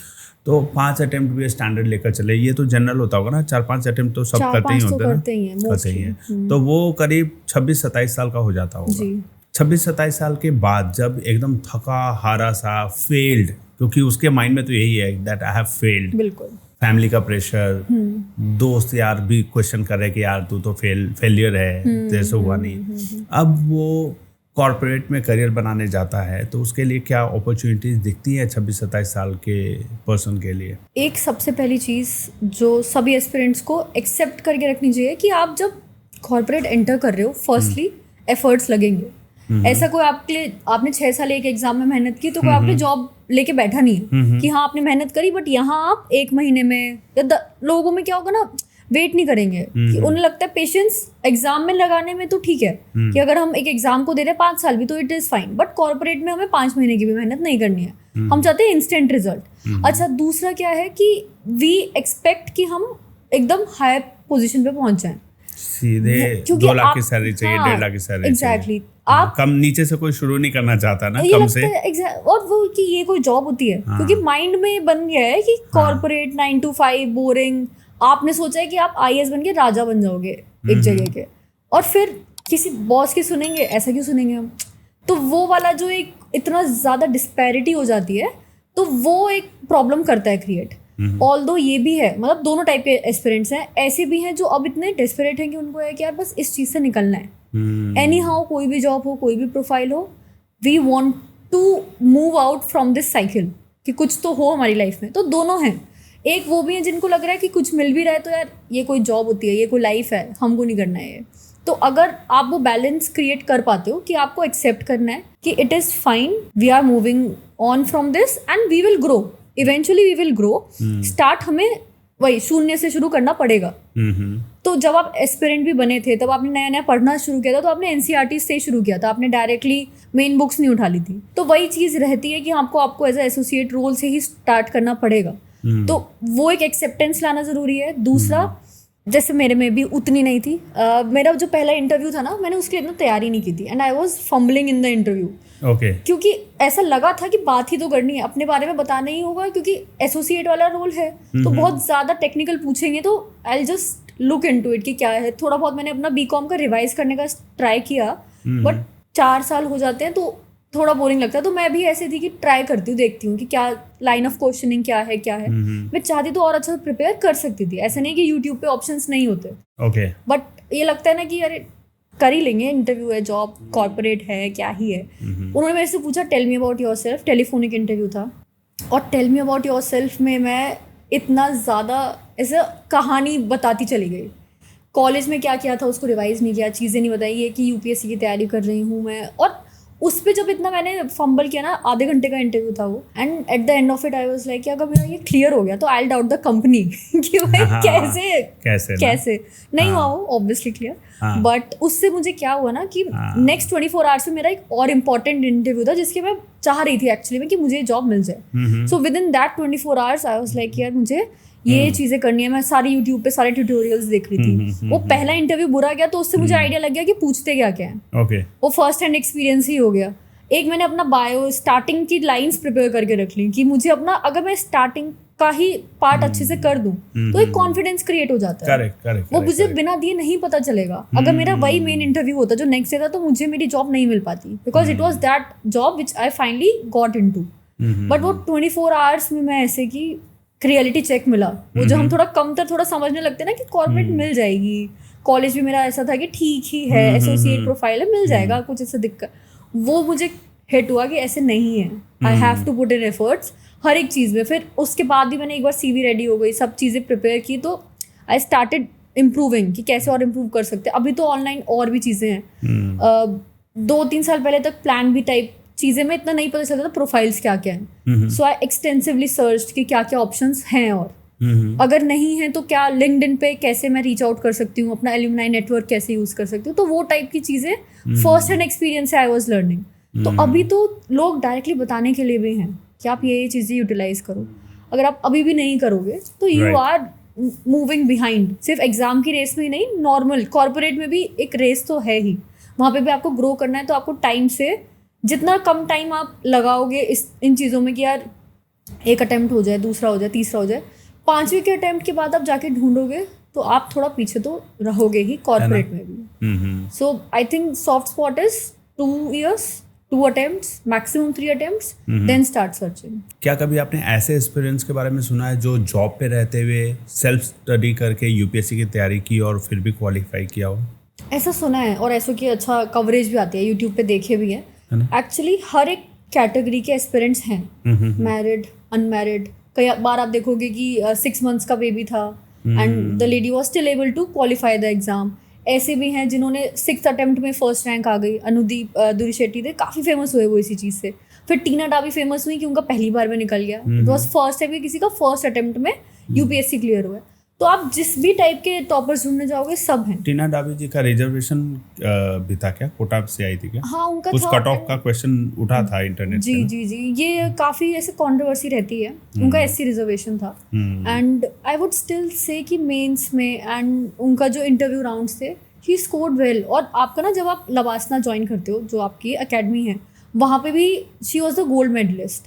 तो 5 अटेम्प्ट भी स्टैंडर्ड लेकर चले। ये तो जनरल होता होगा ना, 4-5 अटेम्प्ट तो सब करते ही हैं। तो वो करीब 26-27 साल का हो जाता होगा। 26-27 साल के बाद जब एकदम थका हारा सा, फेल्ड, क्योंकि उसके माइंड में तो यही है दैट आई हैव फेल्ड, बिल्कुल, फैमिली का प्रेशर, दोस्त यार भी क्वेश्चन कर रहे कि यार तू तो फेलियर है, तेरे से हुआ नहीं। अब वो कॉर्पोरेट में करियर बनाने जाता है, तो उसके लिए क्या अपॉर्चुनिटीज दिखती है 26-27 साल के पर्सन के लिए? एक सबसे पहली चीज़ जो सभी एस्पिरेंट्स को एक्सेप्ट करके रखनी चाहिए कि आप जब कॉर्पोरेट एंटर कर रहे हो, फर्स्टली एफर्ट्स लगेंगे। ऐसा कोई आपने 6 साल एक एग्जाम में मेहनत की तो कोई आपने जॉब लेके बैठा नहीं है कि हाँ आपने मेहनत करी, बट यहाँ आप 1 महीने में या लोगों में क्या होगा ना, वेट नहीं करेंगे कि उन्हें लगता है पेशेंस एग्जाम में लगाने में तो ठीक है कि अगर हम एक एग्जाम को दे रहे हैं 5 साल भी तो it is fine, but corporate में हमें 5 महीने की भी मेहनत नहीं करनी है, हम चाहते हैं इंस्टेंट रिजल्ट। अच्छा, दूसरा क्या है कि वी एक्सपेक्ट कि हम एकदम हाई पोजीशन पे पहुंच जाएं, सीधे 2 लाख की सैलरी चाहिए, 1.5 लाख की सैलरी एग्जैक्टली। आप कम नीचे से कोई शुरू नहीं करना चाहता ना, कम से। और वो कि ये कोई जॉब होती है, क्योंकि माइंड में बन गया है कि कॉर्पोरेट 9 to 5 बोरिंग। आपने सोचा है कि आप IAS बन के राजा बन जाओगे एक जगह के, और फिर किसी बॉस की सुनेंगे, ऐसा क्यों सुनेंगे हम? तो वो वाला जो एक इतना ज़्यादा डिस्पैरिटी हो जाती है, तो वो एक प्रॉब्लम करता है क्रिएट। ऑल्दो ये भी है, मतलब दोनों टाइप के एस्पिरेंट्स हैं। ऐसे भी हैं जो अब इतने डेस्परेट हैं कि उनको है कि यार बस इस चीज़ से निकलना है। एनी हाउ, कोई भी जॉब हो, कोई भी प्रोफाइल हो, we want to move out from this cycle कि कुछ तो हो हमारी लाइफ में। तो दोनों हैं। एक वो भी है जिनको लग रहा है कि कुछ मिल भी रहा है तो यार ये कोई जॉब होती है, ये कोई लाइफ है, हमको नहीं करना है ये। तो अगर आप वो बैलेंस क्रिएट कर पाते हो कि आपको एक्सेप्ट करना है कि it is fine, we are moving on from this and we will grow, eventually we will grow. Start हमें वही 0 से शुरू करना पड़ेगा। तो जब आप एस्पिरेंट भी बने थे तब आपने नया नया पढ़ना शुरू किया था, तो आपने NCERT से शुरू किया था, आपने डायरेक्टली मेन बुक्स नहीं उठा ली थी। तो वही चीज़ रहती है कि आपको एज ए एसोसिएट रोल से ही स्टार्ट करना पड़ेगा। तो वो एक एक्सेप्टेंस लाना ज़रूरी है। दूसरा, जैसे मेरे में भी उतनी नहीं थी, मेरा जो पहला इंटरव्यू था ना, मैंने उसके लिए इतना तैयारी नहीं की थी and I was fumbling in the interview. Okay, क्योंकि ऐसा लगा था कि बात ही तो करनी है, अपने बारे में बताना ही होगा, क्योंकि एसोसिएट वाला रोल है तो बहुत ज़्यादा टेक्निकल पूछेंगे, तो I just look into it कि क्या है। थोड़ा बहुत मैंने अपना BCom का रिवाइज करने का ट्राई किया, बट 4 साल हो जाते हैं तो थोड़ा बोरिंग लगता है। तो मैं भी ऐसे थी कि ट्राई करती हूँ, देखती हूँ कि क्या लाइन ऑफ क्वेश्चनिंग क्या है। मैं चाहती तो और अच्छा प्रिपेयर कर सकती थी, ऐसा नहीं कि यूट्यूब पे ऑप्शंस नहीं होते। ओके, बट ये लगता है ना कि अरे कर ही लेंगे, इंटरव्यू है, जॉब कॉर्पोरेट है, क्या ही है। उन्होंने मेरे से पूछा tell me about yourself, telephonic interview था, और tell me about yourself में मैं इतना ज़्यादा ऐसा कहानी बताती चली गई। कॉलेज में क्या किया था उसको रिवाइज नहीं किया, चीज़ें नहीं बताई, ये कि UPSC की तैयारी कर रही हूँ मैं। और उस पर जब इतना मैंने फंबल किया ना, आधे घंटे का इंटरव्यू था वो, and eight the end of it I was like कि अगर मेरा ये क्लियर हो गया तो I will doubt the company कि भाई कैसे नहीं हुआ वो ऑब्वियसली क्लियर। बट उससे मुझे क्या हुआ ना कि नेक्स्ट 24 आवर्स में मेरा एक और इम्पॉर्टेंट इंटरव्यू था जिसके मैं चाह रही थी एक्चुअली में कि मुझे जॉब मिल जाए। So with in that 24 hours I was like यार मुझे ये चीज़ें करनी है। मैं सारी यूट्यूब पे सारे ट्यूटोरियल्स देख रही थी। वो पहला इंटरव्यू बुरा गया तो उससे मुझे आइडिया लग गया कि पूछते क्या क्या है। ओके, वो फर्स्ट हैंड एक्सपीरियंस ही हो गया। एक मैंने अपना बायो स्टार्टिंग की लाइंस प्रिपेयर करके रख ली कि मुझे अपना, अगर मैं स्टार्टिंग का ही पार्ट अच्छे से कर दूं तो एक कॉन्फिडेंस क्रिएट हो जाता है। करेक्ट, वो मुझे बिना दिए नहीं पता चलेगा। अगर मेरा वही मेन इंटरव्यू होता जो नेक्स्ट डे था तो मुझे मेरी जॉब नहीं मिल पाती, because it was that job which I finally got into. But वो 24 आवर्स में मैं ऐसे कि रियलिटी चेक मिला, वो जो हम थोड़ा कमतर थोड़ा समझने लगते हैं ना कि कॉर्पोरेट मिल जाएगी, कॉलेज भी मेरा ऐसा था कि ठीक ही है, एसोसिएट प्रोफाइल है, मिल जाएगा, कुछ ऐसा दिक्कत, वो मुझे हिट हुआ कि ऐसे नहीं है, I have to put in efforts हर एक चीज़ में। फिर उसके बाद भी मैंने एक बार CV रेडी हो गई, सब चीज़ें प्रिपेयर की, तो आई स्टार्टेड इम्प्रूविंग कि कैसे और इम्प्रूव कर सकते हैं। अभी तो ऑनलाइन और भी चीज़ें हैं, 2-3 साल पहले तक प्लान भी टाइप चीज़ें में इतना नहीं पता चलता था प्रोफाइल्स क्या क्या हैं, सो आई एक्सटेंसिवली सर्च कि क्या क्या ऑप्शंस हैं, और अगर नहीं है तो क्या लिंक्डइन पे कैसे मैं रीच आउट कर सकती हूँ, अपना एल्यूमनाई नेटवर्क कैसे यूज़ कर सकती हूँ, तो वो टाइप की चीज़ें फर्स्ट हैंड एक्सपीरियंस है, आई वॉज लर्निंग। तो अभी तो लोग डायरेक्टली बताने के लिए भी हैं कि आप ये चीज़ें यूटिलाइज करो। अगर आप अभी भी नहीं करोगे तो यू आर मूविंग बिहाइंड। सिर्फ एग्जाम की रेस में ही नहीं, नॉर्मल कॉर्पोरेट में भी एक रेस तो है ही, वहाँ पे भी आपको ग्रो करना है, तो आपको टाइम से जितना कम टाइम आप लगाओगे इन चीज़ों में कि यार एक अटेम्प्ट हो जाए, दूसरा हो जाए, तीसरा हो जाए, 5वीं के अटेम्प्ट के बाद आप जाके ढूंढोगे तो आप थोड़ा पीछे तो रहोगे ही कॉर्पोरेट में भी। So I think soft spot is 2 years, 2 attempts, maximum 3 attempts, then start searching. क्या कभी आपने ऐसे एक्सपीरियंस के बारे में सुना है जो जॉब पे रहते हुए सेल्फ स्टडी करके यूपीएससी की तैयारी की और फिर भी क्वालिफाई किया हो? ऐसा सुना है, और ऐसा कि अच्छा कवरेज भी आती है, यूट्यूब पे देखे भी है। एक्चुअली हर एक कैटेगरी के एस्पिरेंट्स हैं, मैरिड, अनमैरिड। कई बार आप देखोगे कि 6 months का बेबी था and the lady was still able to qualify the exam. ऐसे भी हैं जिन्होंने 6th अटेम्प्ट में फर्स्ट रैंक आ गई। अनुदीप दुरी शेट्टी थे, काफ़ी फेमस हुए वो इसी चीज़ से। फिर टीना डाबी फेमस हुई कि उनका पहली बार में निकल गया, इट वॉज फर्स्ट टाइम कि किसी का फर्स्ट अटेम्प्ट में यूपीएससी क्लियर हुआ। तो आप जिस भी टाइप के टॉपर्स ढूंढने जाओगे सब हैं। टीना डाबी जी का रिजर्वेशन भी था क्या? कोटा से आई थी क्या? हाँ, उनका उस कट ऑफ का क्वेश्चन उठा था इंटरनेट जी जी जी, ये काफ़ी ऐसे कंट्रोवर्सी रहती है। उनका SC रिजर्वेशन था and I would still say कि मेंस में एंड उनका जो इंटरव्यू राउंड्स थे, ही स्कोर्ड वेल। और आपका ना जब आप लवासना ज्वाइन करते हो, जो आपकी अकेडमी है, वहाँ पे भी she was the gold medallist.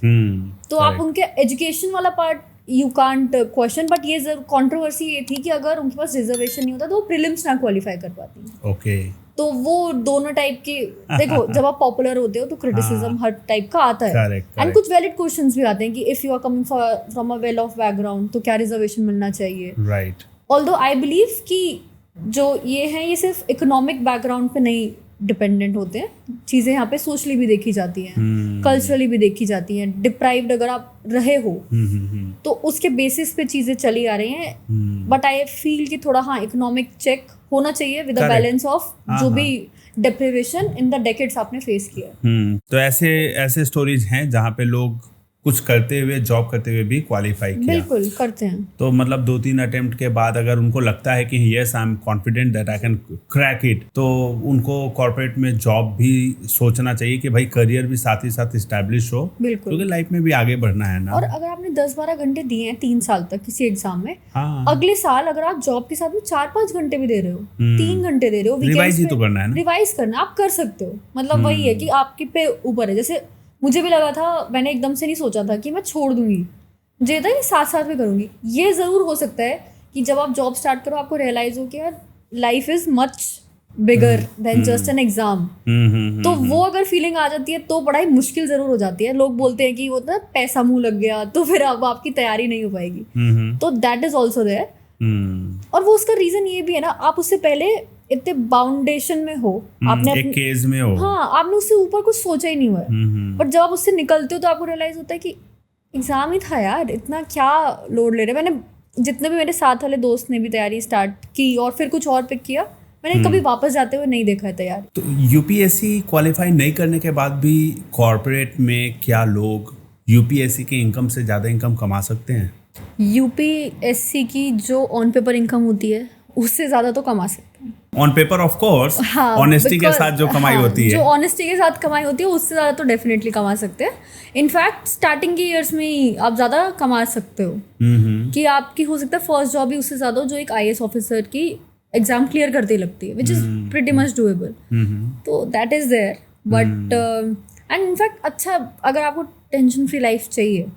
तो आप उनके एजुकेशन वाला part you can't question, but ये कंट्रोवर्सी ये थी कि अगर उनके पास रिजर्वेशन नहीं होता तो वो प्रीलिम्स ना क्वालिफाई कर पाती। ओके। तो वो दोनों टाइप के देखो, जब आप पॉपुलर होते हो तो क्रिटिसिज्म हर टाइप का आता है, एंड कुछ वैलिड क्वेश्चंस भी आते हैं कि if you are coming from a well off background तो क्या रिजर्वेशन मिलना चाहिए, राइट। ऑल्दो आई बिलीव कि जो ये हैं ये सिर्फ इकोनॉमिक बैकग्राउंड पे नहीं डिपेंडेंट होते हैं, चीज़ें यहाँ पे सोशली भी देखी जाती हैं, कल्चरली भी देखी जाती हैं। डिप्राइव्ड अगर आप रहे हो तो उसके बेसिस पे चीज़ें चली आ रही हैं, बट आई फील कि थोड़ा हाँ इकोनॉमिक चेक होना चाहिए विद अ बैलेंस ऑफ जो भी डिप्रिवेशन इन द डेकेड्स आपने फेस किया। तो ऐसे स्टोरीज हैं जहाँ पे लोग कुछ करते हुए, जॉब करते हुए भी क्वालिफाई किया। बिल्कुल करते हैं। तो मतलब 2-3 अटेम्प्ट के बाद अगर उनको लगता है कि yes I am confident that I can crack it, तो उनको कॉर्पोरेट में जॉब भी सोचना चाहिए कि भाई करियर भी साथ ही साथ इस्टेब्लिश हो, क्योंकि लाइफ में भी आगे बढ़ना है ना। और अगर आपने 10-12 घंटे दिए हैं 3 साल तक किसी एग्जाम में, अगले साल अगर आप जॉब के साथ में 4-5 घंटे भी दे रहे हो, 3 घंटे दे रहे हो, रिवाइज ही तो करना है ना। रिवाइज करना आप कर सकते हो, मतलब वही है कि आपके पे ऊपर है। जैसे मुझे भी लगा था, मैंने एकदम से नहीं सोचा था कि मैं छोड़ दूंगी, मुझे था कि साथ में करूंगी। ये ज़रूर हो सकता है कि जब आप जॉब स्टार्ट करो आपको रियलाइज हो कि यार life is much bigger than just an exam. तो वो अगर फीलिंग आ जाती है तो पढ़ाई मुश्किल ज़रूर हो जाती है। लोग बोलते हैं कि वो ना पैसा मुंह लग गया तो फिर अब आपकी तैयारी नहीं हो पाएगी, तो दैट इज ऑल्सो देयर। और वो उसका रीज़न ये भी है ना, आप उससे पहले इतने बाउंडेशन में हो, आपने एक केज में हो, हाँ आपने उससे ऊपर कुछ सोचा ही नहीं हुआ है। पर जब आप उससे निकलते हो तो आपको रियलाइज होता है कि एग्जाम ही था यार, इतना क्या लोड ले रहे। मैंने जितने भी मेरे साथ वाले दोस्त ने भी तैयारी स्टार्ट की और फिर कुछ और पिक किया, मैंने कभी वापस जाते हुए नहीं देखा है तैयारी। तो यूपीएससी क्वालिफाई नहीं करने के बाद भी कॉर्पोरेट में क्या लोग यूपीएससी के इनकम से ज़्यादा इनकम कमा सकते हैं? यूपीएससी की जो ऑन पेपर इनकम होती है उससे ज़्यादा तो कमा सकते हैं। On paper of course, honesty के साथ जो कमाई होती है, जो ऑनेस्टी के साथ कमाई होती है उससे ज़्यादा तो डेफिनेटली कमा सकते हैं। इनफैक्ट स्टार्टिंग के ईयर्स में ही आप ज़्यादा कमा सकते हो, कि आपकी हो सकता है फर्स्ट जॉब ही उससे ज़्यादा हो जो एक IAS ऑफिसर की एग्जाम क्लियर करते ही लगती है, which is pretty much doable. तो that is there, but and in fact अच्छा, अगर आपको टेंशन फ्री लाइफ चाहिए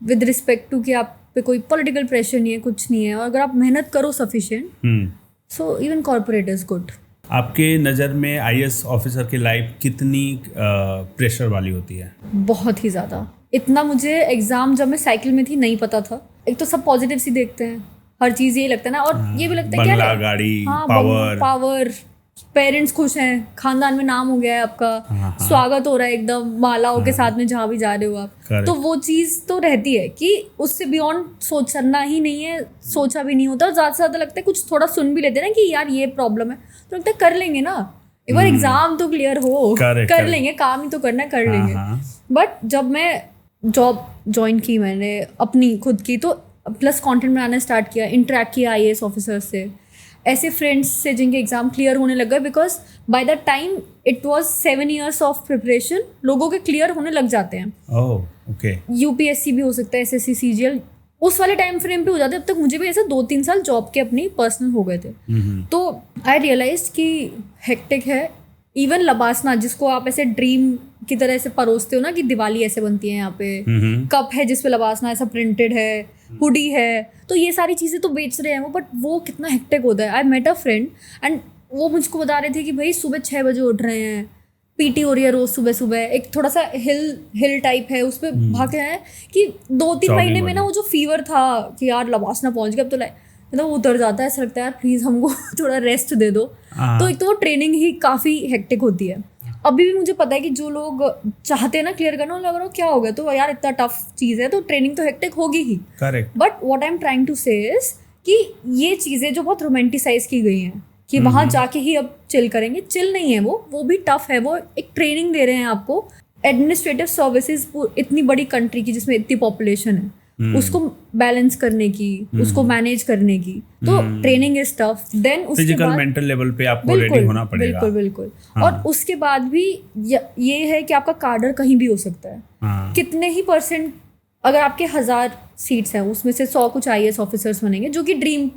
विद रिस्पेक्ट टू कि आप पे कोई पॉलिटिकल प्रेशर नहीं है, कुछ नहीं है, और अगर आप मेहनत करो sufficient, so even corporate is good. आपके नज़र में IAS ऑफिसर की लाइफ कितनी प्रेशर वाली होती है? बहुत ही ज़्यादा। इतना मुझे एग्ज़ाम जब मैं साइकिल में थी नहीं पता था, एक तो सब पॉजिटिव सी देखते हैं, हर चीज यही लगता है ना, और ये भी लगता है बंगला, क्या गाड़ी, हाँ, पावर, पेरेंट्स खुश हैं, खानदान में नाम हो गया है आपका, स्वागत हो रहा है एकदम मालाओं के साथ में जहाँ भी जा रहे हो आप। Correct. तो वो चीज तो रहती है कि उससे बियॉन्ड सोचना ही नहीं है, सोचा भी नहीं होता, और ज्यादा से ज्यादा लगता है कुछ थोड़ा सुन भी लेते हैं ना कि यार ये प्रॉब्लम है, तो लगता है कर लेंगे ना, एक बार एग्जाम तो क्लियर हो, कर लेंगे, काम ही तो करना है, कर लेंगे। बट जब मैं जॉब ज्वाइन की मैंने अपनी खुद की, तो प्लस कंटेंट बनाना स्टार्ट किया, इंटरेक्ट किया आईएएस ऑफिसर से, ऐसे फ्रेंड्स से जिनके एग्जाम क्लियर होने लग गए, because by the time it was 7 years of preparation, लोगों के क्लियर होने लग जाते हैं। ओके। यूपीएससी भी हो सकता है, एसएससी, सीजीएल, उस वाले टाइम फ्रेम पे हो जाते। अब तक मुझे भी ऐसे 2-3 साल जॉब के अपनी पर्सनल हो गए थे। तो आई रियलाइज कि हेक्टिक है। इवन लबासना, जिसको आप ऐसे ड्रीम की तरह से परोसते हो ना कि दिवाली ऐसे बनती है यहाँ पे, कप है जिसपे लबासना ऐसा प्रिंटेड है, हुडी है, तो ये सारी चीज़ें तो बेच रहे हैं वो, बट वो कितना हेक्टिक होता है। I met a friend and वो मुझको बता रहे थे कि भाई सुबह 6 बजे उठ रहे हैं, पीटी हो रही है रोज सुबह सुबह, एक थोड़ा सा हिल टाइप है, उस पर भाग रहे हैं कि 2-3 महीने में ना वो जो फीवर था कि यार लबासना पहुंच गया, अब तो मतलब उतर जाता है, ऐसा लगता है यार प्लीज हमको थोड़ा रेस्ट दे दो। तो एक तो वो ट्रेनिंग ही काफ़ी हेक्टिक होती है। अभी भी मुझे पता है कि जो लोग चाहते हैं ना क्लियर करना, लग रहा हो क्या हो गया, तो यार इतना टफ चीज़ है तो ट्रेनिंग तो हेक्टिक होगी ही। Correct. But what I am trying to say is कि ये चीज़ें जो बहुत रोमांटिसाइज की गई हैं कि वहाँ जाके ही अब चिल करेंगे, चिल नहीं है वो भी टफ है। वो एक ट्रेनिंग दे रहे हैं आपको, एडमिनिस्ट्रेटिव सर्विसेज इतनी बड़ी कंट्री की जिसमें इतनी पॉपुलेशन है, उसको बैलेंस करने की, उसको मैनेज करने की, तो ट्रेनिंग इज टफ। देन उसके फिजिकल बाद मेंटल लेवल पे आपको रेडी होना पड़ेगा। बिल्कुल। और उसके बाद भी ये है कि आपका कार्डर कहीं भी हो सकता है। कितने ही परसेंट, अगर आपके 1000 सीट्स हैं उसमें से 100 कुछ आईएएस ऑफिसर्स बनेंगे, जो कि ड्रीम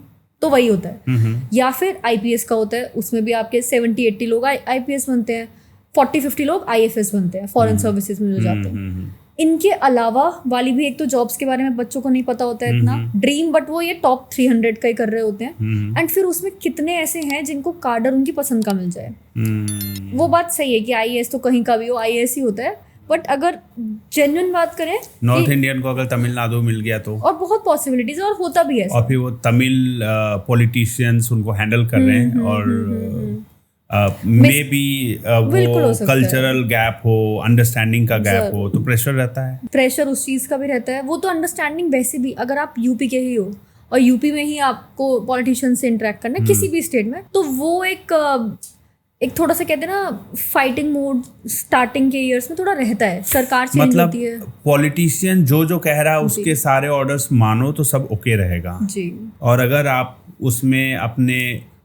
तो वही होता है। या फिर आईपीएस का होता है, उसमें भी आपके 70-80 लोग आईपीएस बनते हैं, 40-50 लोग आईएफएस बनते हैं, फॉरेन सर्विसेज में जो जाते हैं। इनके अलावा वाली भी एक तो जॉब्स के बारे में बच्चों को नहीं पता होता है इतना ड्रीम, बट वो ये टॉप 300 का ही कर रहे होते हैं। एंड फिर उसमें कितने ऐसे हैं जिनको कार्डर उनकी पसंद का मिल जाए। वो बात सही है कि आईएएस तो कहीं का भी हो, आईएएस ही होता है, बट अगर जेन्युइन बात करें, नॉर्थ इंडियन को अगर तमिलनाडु मिल गया तो, और बहुत पॉसिबिलिटीज, और होता भी है। और फिर वो तमिल पॉलिटिशियंस उनको हैंडल कर रहे हैं, और मे बी वो कल्चरल गैप हो, अंडरस्टैंडिंग का गैप हो, तो प्रेशर रहता है। प्रेशर उस चीज़ का भी रहता है। वो तो अंडरस्टैंडिंग वैसे भी, अगर आप यूपी के ही हो और यूपी में ही आपको पॉलिटिशियन से इंटरेक्ट करना है किसी भी स्टेट में, तो वो एक थोड़ा सा कहते हैं ना फाइटिंग मोड स्टार्टिंग के ईयर्स में थोड़ा रहता है। सरकार चेंज होती है, पॉलिटिशियन जो कह रहा है उसके सारे ऑर्डर्स मानो तो सब ओके रहेगा जी। और अगर आप उसमें अपने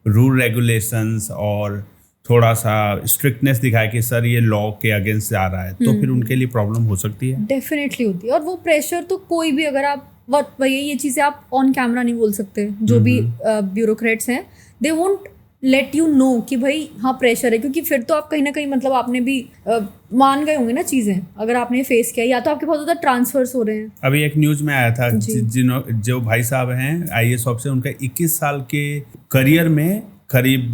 रूल रेगुलेशंस और थोड़ा सा स्ट्रिक्टनेस दिखाए कि सर ये लॉ के अगेंस्ट जा रहा है, तो फिर उनके लिए प्रॉब्लम हो सकती है। डेफिनेटली होती है। और वो प्रेशर तो कोई भी, अगर आप वही ये चीज़ें आप ऑन कैमरा नहीं बोल सकते। जो भी ब्यूरोक्रेट्स हैं, they won't let you know कि भाई हाँ प्रेशर है, क्योंकि फिर तो आप कहीं ना कहीं मतलब आपने भी मान गए होंगे ना चीज़ें, अगर आपने फेस किया, या तो आपके बहुत ज़्यादा ट्रांसफर्स हो रहे हैं। अभी एक न्यूज़ में आया था, जो भाई साहब हैं आईएएस ऑफिसर, उनका 21 साल के करियर में करीब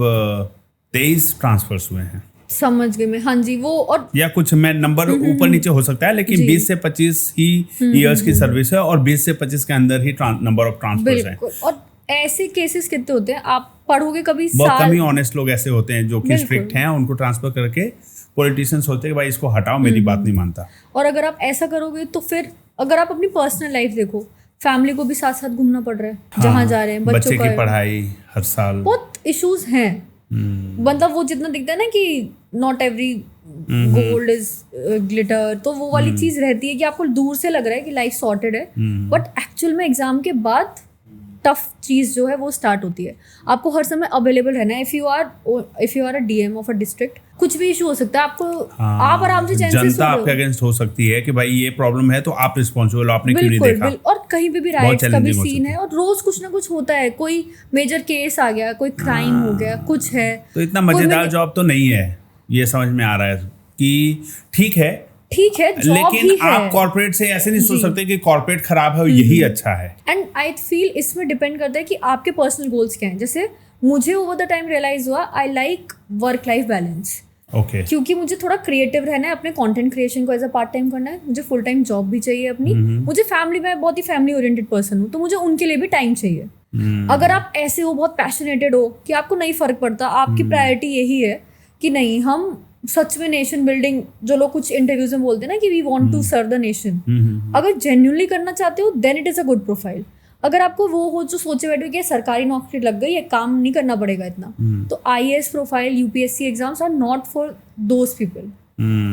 23 ट्रांसफर्स हुए हैं। समझ गए मैं, हाँ जी। वो और या कुछ मैं नंबर ऊपर नीचे हो सकता है, लेकिन 20 से 25 ही ईयर्स की सर्विस है और 20 से 25 के अंदर ही नंबर ऑफ ट्रांसफर्स है। और ऐसे केसेस कितने होते हैं, आप पढ़ोगे कभी, बहुत कम ही ऑनेस्ट लोग ऐसे होते हैं जो कि स्ट्रिक्ट हैं, उनको ट्रांसफर करके पॉलिटिशियंस होते हैं कि भाई इसको हटाओ, मेरी बात नहीं मानता। और अगर आप ऐसा करोगे तो फिर अगर आप अपनी पर्सनल लाइफ देखो, फैमिली को भी साथ साथ घूमना पड़ रहा है। हाँ, जहाँ जा रहे हैं, बच्चे की पढ़ाई, हर साल बहुत इश्यूज हैं। मतलब वो जितना दिखता है ना कि not every gold is glitter, तो वो वाली चीज रहती है कि आपको दूर से लग रहा है कि लाइफ सॉर्टेड है, बट एक्चुअल में एग्जाम के बाद टफ चीज जो है वो स्टार्ट होती है। आपको हर समय अवेलेबल रहना है। If you are a DM of a district, कुछ भी इशू हो सकता है आपको। आप आराम से जनता आपके अगेंस्ट हो सकती है कि भाई ये प्रॉब्लम है तो आप रिस्पॉन्सिबल हो, आपने क्यों नहीं देखा। और कहीं पे भी राइट्स का भी सीन है, और रोज कुछ ना कुछ होता है। कोई मेजर केस आ गया, कोई क्राइम हो गया, कुछ है। तो इतना मजेदार जॉब तो नहीं है, ये समझ में आ रहा है कि ठीक है लेकिन आप कॉर्पोरेट से ऐसे नहीं सोच सकते कि कॉर्पोरेट खराब है और यही अच्छा है। एंड आई फील इसमें डिपेंड करता है कि आपके पर्सनल गोल्स क्या हैं। जैसे मुझे ओवर द टाइम रियलाइज हुआ, I like work life balance. Okay क्योंकि मुझे थोड़ा क्रिएटिव रहना है, अपने कंटेंट क्रिएशन को एज अ पार्ट टाइम करना है, मुझे फुल टाइम जॉब भी चाहिए अपनी, मुझे फैमिली में बहुत ही फैमिली ओरिएंटेड पर्सन हूँ, तो मुझे उनके लिए भी टाइम चाहिए। अगर आप ऐसे हो, बहुत पैशनेटेड हो कि आपको नहीं फर्क पड़ता, आपकी प्रायोरिटी यही है कि नहीं हम सच में नेशन बिल्डिंग, जो लोग कुछ इंटरव्यूज में बोलते हैं ना कि we want to serve the nation, अगर जेन्युइनली करना चाहते हो then it is a good profile. अगर आपको वो हो जो सोचे बैठे कि सरकारी नौकरी लग गई है, काम नहीं करना पड़ेगा इतना, तो IAS profile, UPSC exams are not for those people.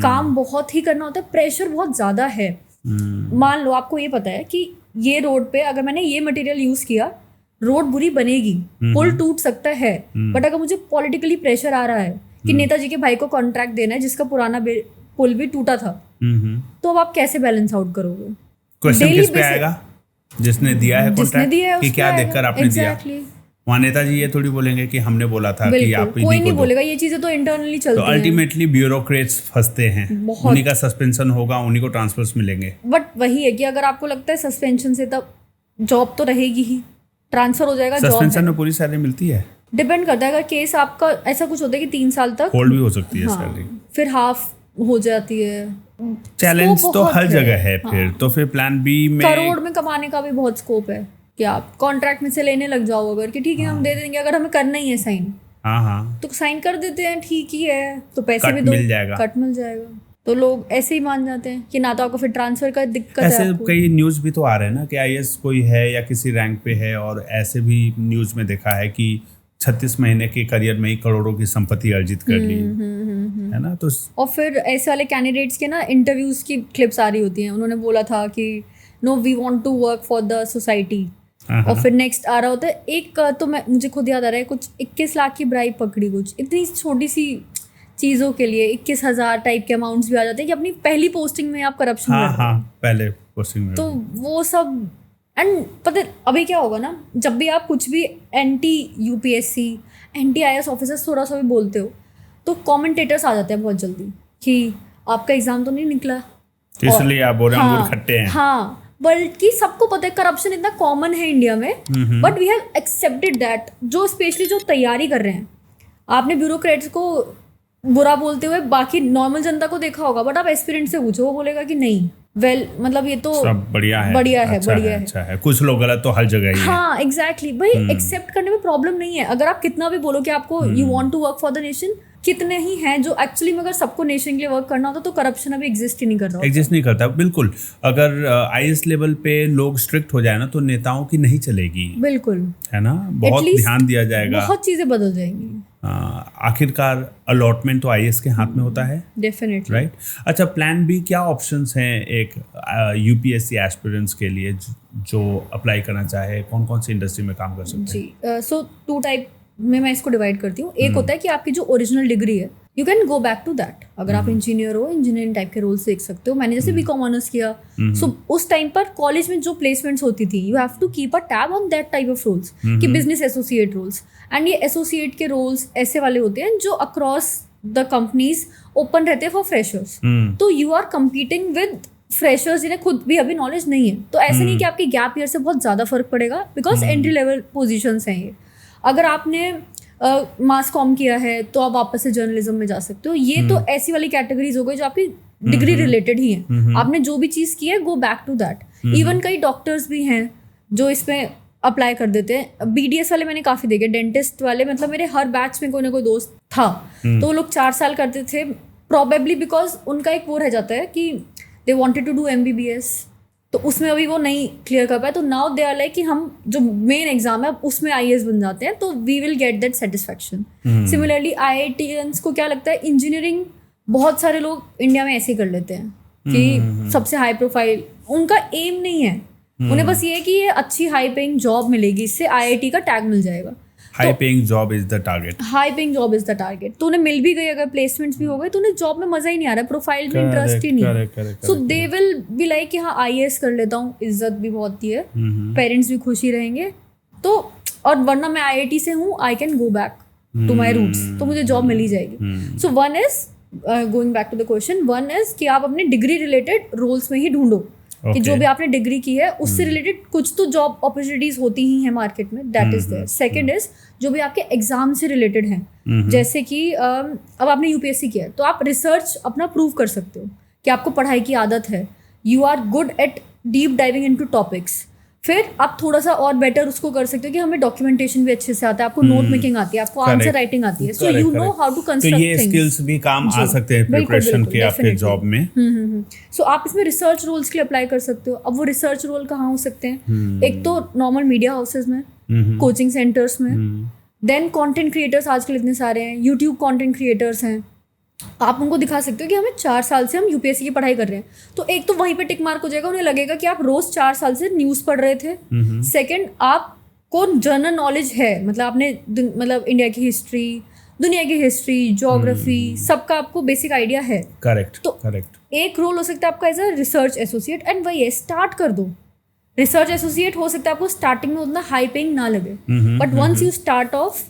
काम बहुत ही करना होता है, प्रेशर बहुत ज्यादा है। मान लो आपको ये पता है कि ये रोड पे अगर मैंने ये मटेरियल यूज किया, रोड बुरी बनेगी, पुल टूट सकता है, बट अगर मुझे पॉलिटिकली प्रेशर आ रहा है कि नेताजी के भाई को कॉन्ट्रैक्ट देना है जिसका पुराना पुल भी टूटा था, तो अब आप कैसे बैलेंस आउट करोगे? क्वेश्चन किस पे आएगा? जिसने दिया है कॉन्ट्रैक्ट कि क्या देखकर आपने दिया। वहाँ नेताजी ये थोड़ी बोलेंगे कि हमने बोला था कि आप कोई नहीं बोलेगा, ये चीजें तो इंटरनली चलती हैं। तो अल्टीमेटली ब्यूरोक्रेट्स फंसते हैं, उन्हीं का सस्पेंशन होगा, उन्हीं को ट्रांसफर्स मिलेंगे। बट वही है कि अगर आपको लगता है सस्पेंशन से तब जॉब तो रहेगी ही, ट्रांसफर हो जाएगा। सस्पेंशन में पूरी सैलरी मिलती है? डिपेंड करता है, अगर केस आपका ऐसा कुछ होता है कि 3 साल तक होल्ड भी हो सकती है सैलरी, फिर हाफ हो जाती है। चैलेंज तो हर जगह है। फिर तो फिर प्लान बी में करोड़ में कमाने का भी बहुत स्कोप है कि आप कॉन्ट्रैक्ट में से लेने लग जाओ, अगर कि ठीक है हम दे देंगे, अगर हमें करना ही है साइन, तो साइन कर देते हैं, ठीक ही है, तो पैसे भी मिल जाएगा, कट मिल जाएगा। तो लोग ऐसे ही मान जाते हैं कि ना तो आपको फिर ट्रांसफर का दिक्कत है। ऐसे कई न्यूज़ भी तो आ रहे हैं ना कि IAS कोई है या किसी रैंक पे है, और ऐसे भी न्यूज़ में देखा है कि 36 महीने के करियर में ही करोड़ों की संपत्ति अर्जित कर ली, है ना। तो और फिर ऐसे वाले कैंडिडेट्स के ना इंटरव्यूज की क्लिप्स आ रही होती हैं, उन्होंने बोला था कि no we want to work for the society, और फिर नेक्स्ट आ रहा होता है एक, तो मुझे खुद याद आ रहा है, कुछ 21 लाख की ब्राइब पकड़ी, कुछ इतनी छोटी सी चीज़ों के लिए 21,000 टाइप के अमाउंट्स भी आ जाते हैं कि अपनी पहली पोस्टिंग में आप करप्शन कर रहे हो। पहले पोस्टिंग में तो वो सब। एंड पता अभी क्या होगा ना, जब भी आप कुछ भी anti UPSC, anti IAS officers थोड़ा सा भी बोलते हो, तो कमेंटेटर्स आ जाते हैं बहुत जल्दी कि आपका एग्जाम तो नहीं निकला, इसलिए आप बोल रहे हैं अंगूर खट्टे हैं। हाँ, बल्कि सबको पता है करप्शन इतना कॉमन है इंडिया में, but we have accepted that. जो स्पेशली जो तैयारी कर रहे हैं, आपने ब्यूरोक्रेट्स को बुरा बोलते हुए बाकी नॉर्मल जनता को देखा होगा, बट आप एस्पिरेंट से पूछो, वो बोलेगा कि नहीं मतलब ये तो सब बढ़िया है, अच्छा है। कुछ लोग गलत तो हर जगह ही है। हाँ एग्जैक्टली भाई, एक्सेप्ट करने में प्रॉब्लम नहीं है। अगर आप कितना भी बोलो कि आपको you want to work for the nation, कितने ही हैं जो एक्चुअली में अगर सबको नेशन के लिए वर्क करना होता तो करप्शन अभी एग्जिस्ट ही नहीं कर रहा, एग्जिस्ट नहीं करता। बिल्कुल, अगर IAS लेवल पे लोग स्ट्रिक्ट हो जाए ना तो नेताओं की नहीं चलेगी, बिल्कुल, है ना, बहुत ध्यान दिया जाएगा, बहुत चीजें बदल जाएंगी। आखिरकार अलॉटमेंट तो IAS के हाथ में होता है, डेफिनेटली, राइट। अच्छा, प्लान बी क्या ऑप्शंस हैं एक UPSC एस्पिरेंट्स के लिए जो अप्लाई करना चाहे, कौन कौन सी इंडस्ट्री में काम कर सकते हैं? जी, सो 2 टाइप में मैं इसको डिवाइड करती हूँ। एक होता है कि आपकी जो ओरिजिनल डिग्री है, you can go back to that. अगर आप इंजीनियर हो, इंजीनियरिंग टाइप के रोल देख सकते हो। मैंने जैसे BCom ऑनर्स किया, सो उस टाइम पर कॉलेज में जो प्लेसमेंट्स होती थी, you have to keep a tab on that type of roles, कि बिजनेस एसोसिएट रोल्स, एंड ये एसोसिएट के रोल्स ऐसे वाले होते हैं जो अक्रॉस द कंपनीज ओपन रहते हैं फॉर फ्रेशर्स। तो you are competing with freshers जिन्हें खुद भी अभी नॉलेज नहीं है। तो ऐसे नहीं कि आपके गैप ईयर से बहुत ज़्यादा फर्क पड़ेगा, बिकॉज एंट्री लेवल पोजिशंस हैं ये। अगर आपने मास कॉम किया है तो आप वापस से जर्नलिज्म में जा सकते हो। ये तो ऐसी वाली कैटेगरीज हो गई जो आपकी डिग्री रिलेटेड ही है, आपने जो भी चीज़ की है go back to that. Even कई डॉक्टर्स भी हैं जो इसमें अप्लाई कर देते हैं। BDS वाले मैंने काफ़ी देखे, डेंटिस्ट वाले, मतलब मेरे हर बैच में कोई ना कोई दोस्त था, तो वो लोग 4 साल करते थे, प्रॉबेबली बिकॉज उनका एक वो रह जाता है कि they wanted to do MBBS, तो उसमें अभी वो नहीं क्लियर कर पाए, तो नाउ दे आर लाइक कि हम जो मेन एग्जाम है उसमें IAS बन जाते हैं, तो we will get that satisfaction. Similarly IITians को क्या लगता है, इंजीनियरिंग बहुत सारे लोग इंडिया में ऐसे ही कर लेते हैं कि सबसे हाई प्रोफाइल, उनका एम नहीं है, उन्हें बस ये है कि ये अच्छी हाई पेइंग जॉब मिलेगी, इससे IIT का टैग मिल जाएगा। High paying job is the target, high paying job is the target. तो उन्हें मिल भी गई, अगर प्लेसमेंट्स भी हो गए, तो उन्हें जॉब में मजा ही नहीं आ रहा है, प्रोफाइल में इंटरेस्ट ही नहीं है। सो दे विल बी लाइक कि हाँ IAS कर लेता हूँ, इज्जत भी बहुत ही है, पेरेंट्स भी खुशी रहेंगे, तो और वरना मैं IIT से हूँ, I can go back to my roots, तो मुझे जॉब मिल ही जाएगी। So one is going back to the question, one is कि आप अपने डिग्री रिलेटेड रोल्स में ही ढूंढो। कि जो भी आपने डिग्री की है उससे रिलेटेड कुछ तो जॉब अपॉर्चुनिटीज होती ही हैं मार्केट में, that is there. Second is जो भी आपके एग्जाम से रिलेटेड हैं, जैसे कि अब आपने यूपीएससी किया है तो आप रिसर्च अपना प्रूव कर सकते हो कि आपको पढ़ाई की आदत है, you are good at deep diving into topics. फिर आप थोड़ा सा और बेटर उसको कर सकते हो कि हमें डॉक्यूमेंटेशन भी अच्छे से आता है, आपको नोट मेकिंग आती है, आपको आंसर राइटिंग आती है, so you know how to construct things. तो ये स्किल्स भी काम आ सकते हैं प्रिपरेशन के आपके जॉब में। सो आप इसमें रिसर्च रोल्स के लिए अप्लाई कर सकते हो। अब वो रिसर्च रोल कहाँ हो सकते हैं? एक तो नॉर्मल मीडिया हाउसेज में, कोचिंग सेंटर्स में, देन कंटेंट क्रिएटर्स आजकल इतने सारे हैं, यूट्यूब कंटेंट क्रिएटर्स हैं, आप उनको दिखा सकते हो कि हमें 4 साल से हम यूपीएससी की पढ़ाई कर रहे हैं, तो एक तो वहीं पे टिक मार्क हो जाएगा, उन्हें लगेगा कि आप रोज 4 साल से न्यूज़ पढ़ रहे थे। सेकंड, आपको जनरल नॉलेज है, मतलब आपने मतलब इंडिया की हिस्ट्री, दुनिया की हिस्ट्री, ज्योग्राफी, सबका आपको बेसिक आइडिया है। करेक्ट। तो करेक्ट। एक रोल हो सकता है आपका as a research associate, and वही है, स्टार्ट कर दो। रिसर्च एसोसिएट हो सकता है आपको स्टार्टिंग में उतना हाई पेइंग ना लगे, but once you start off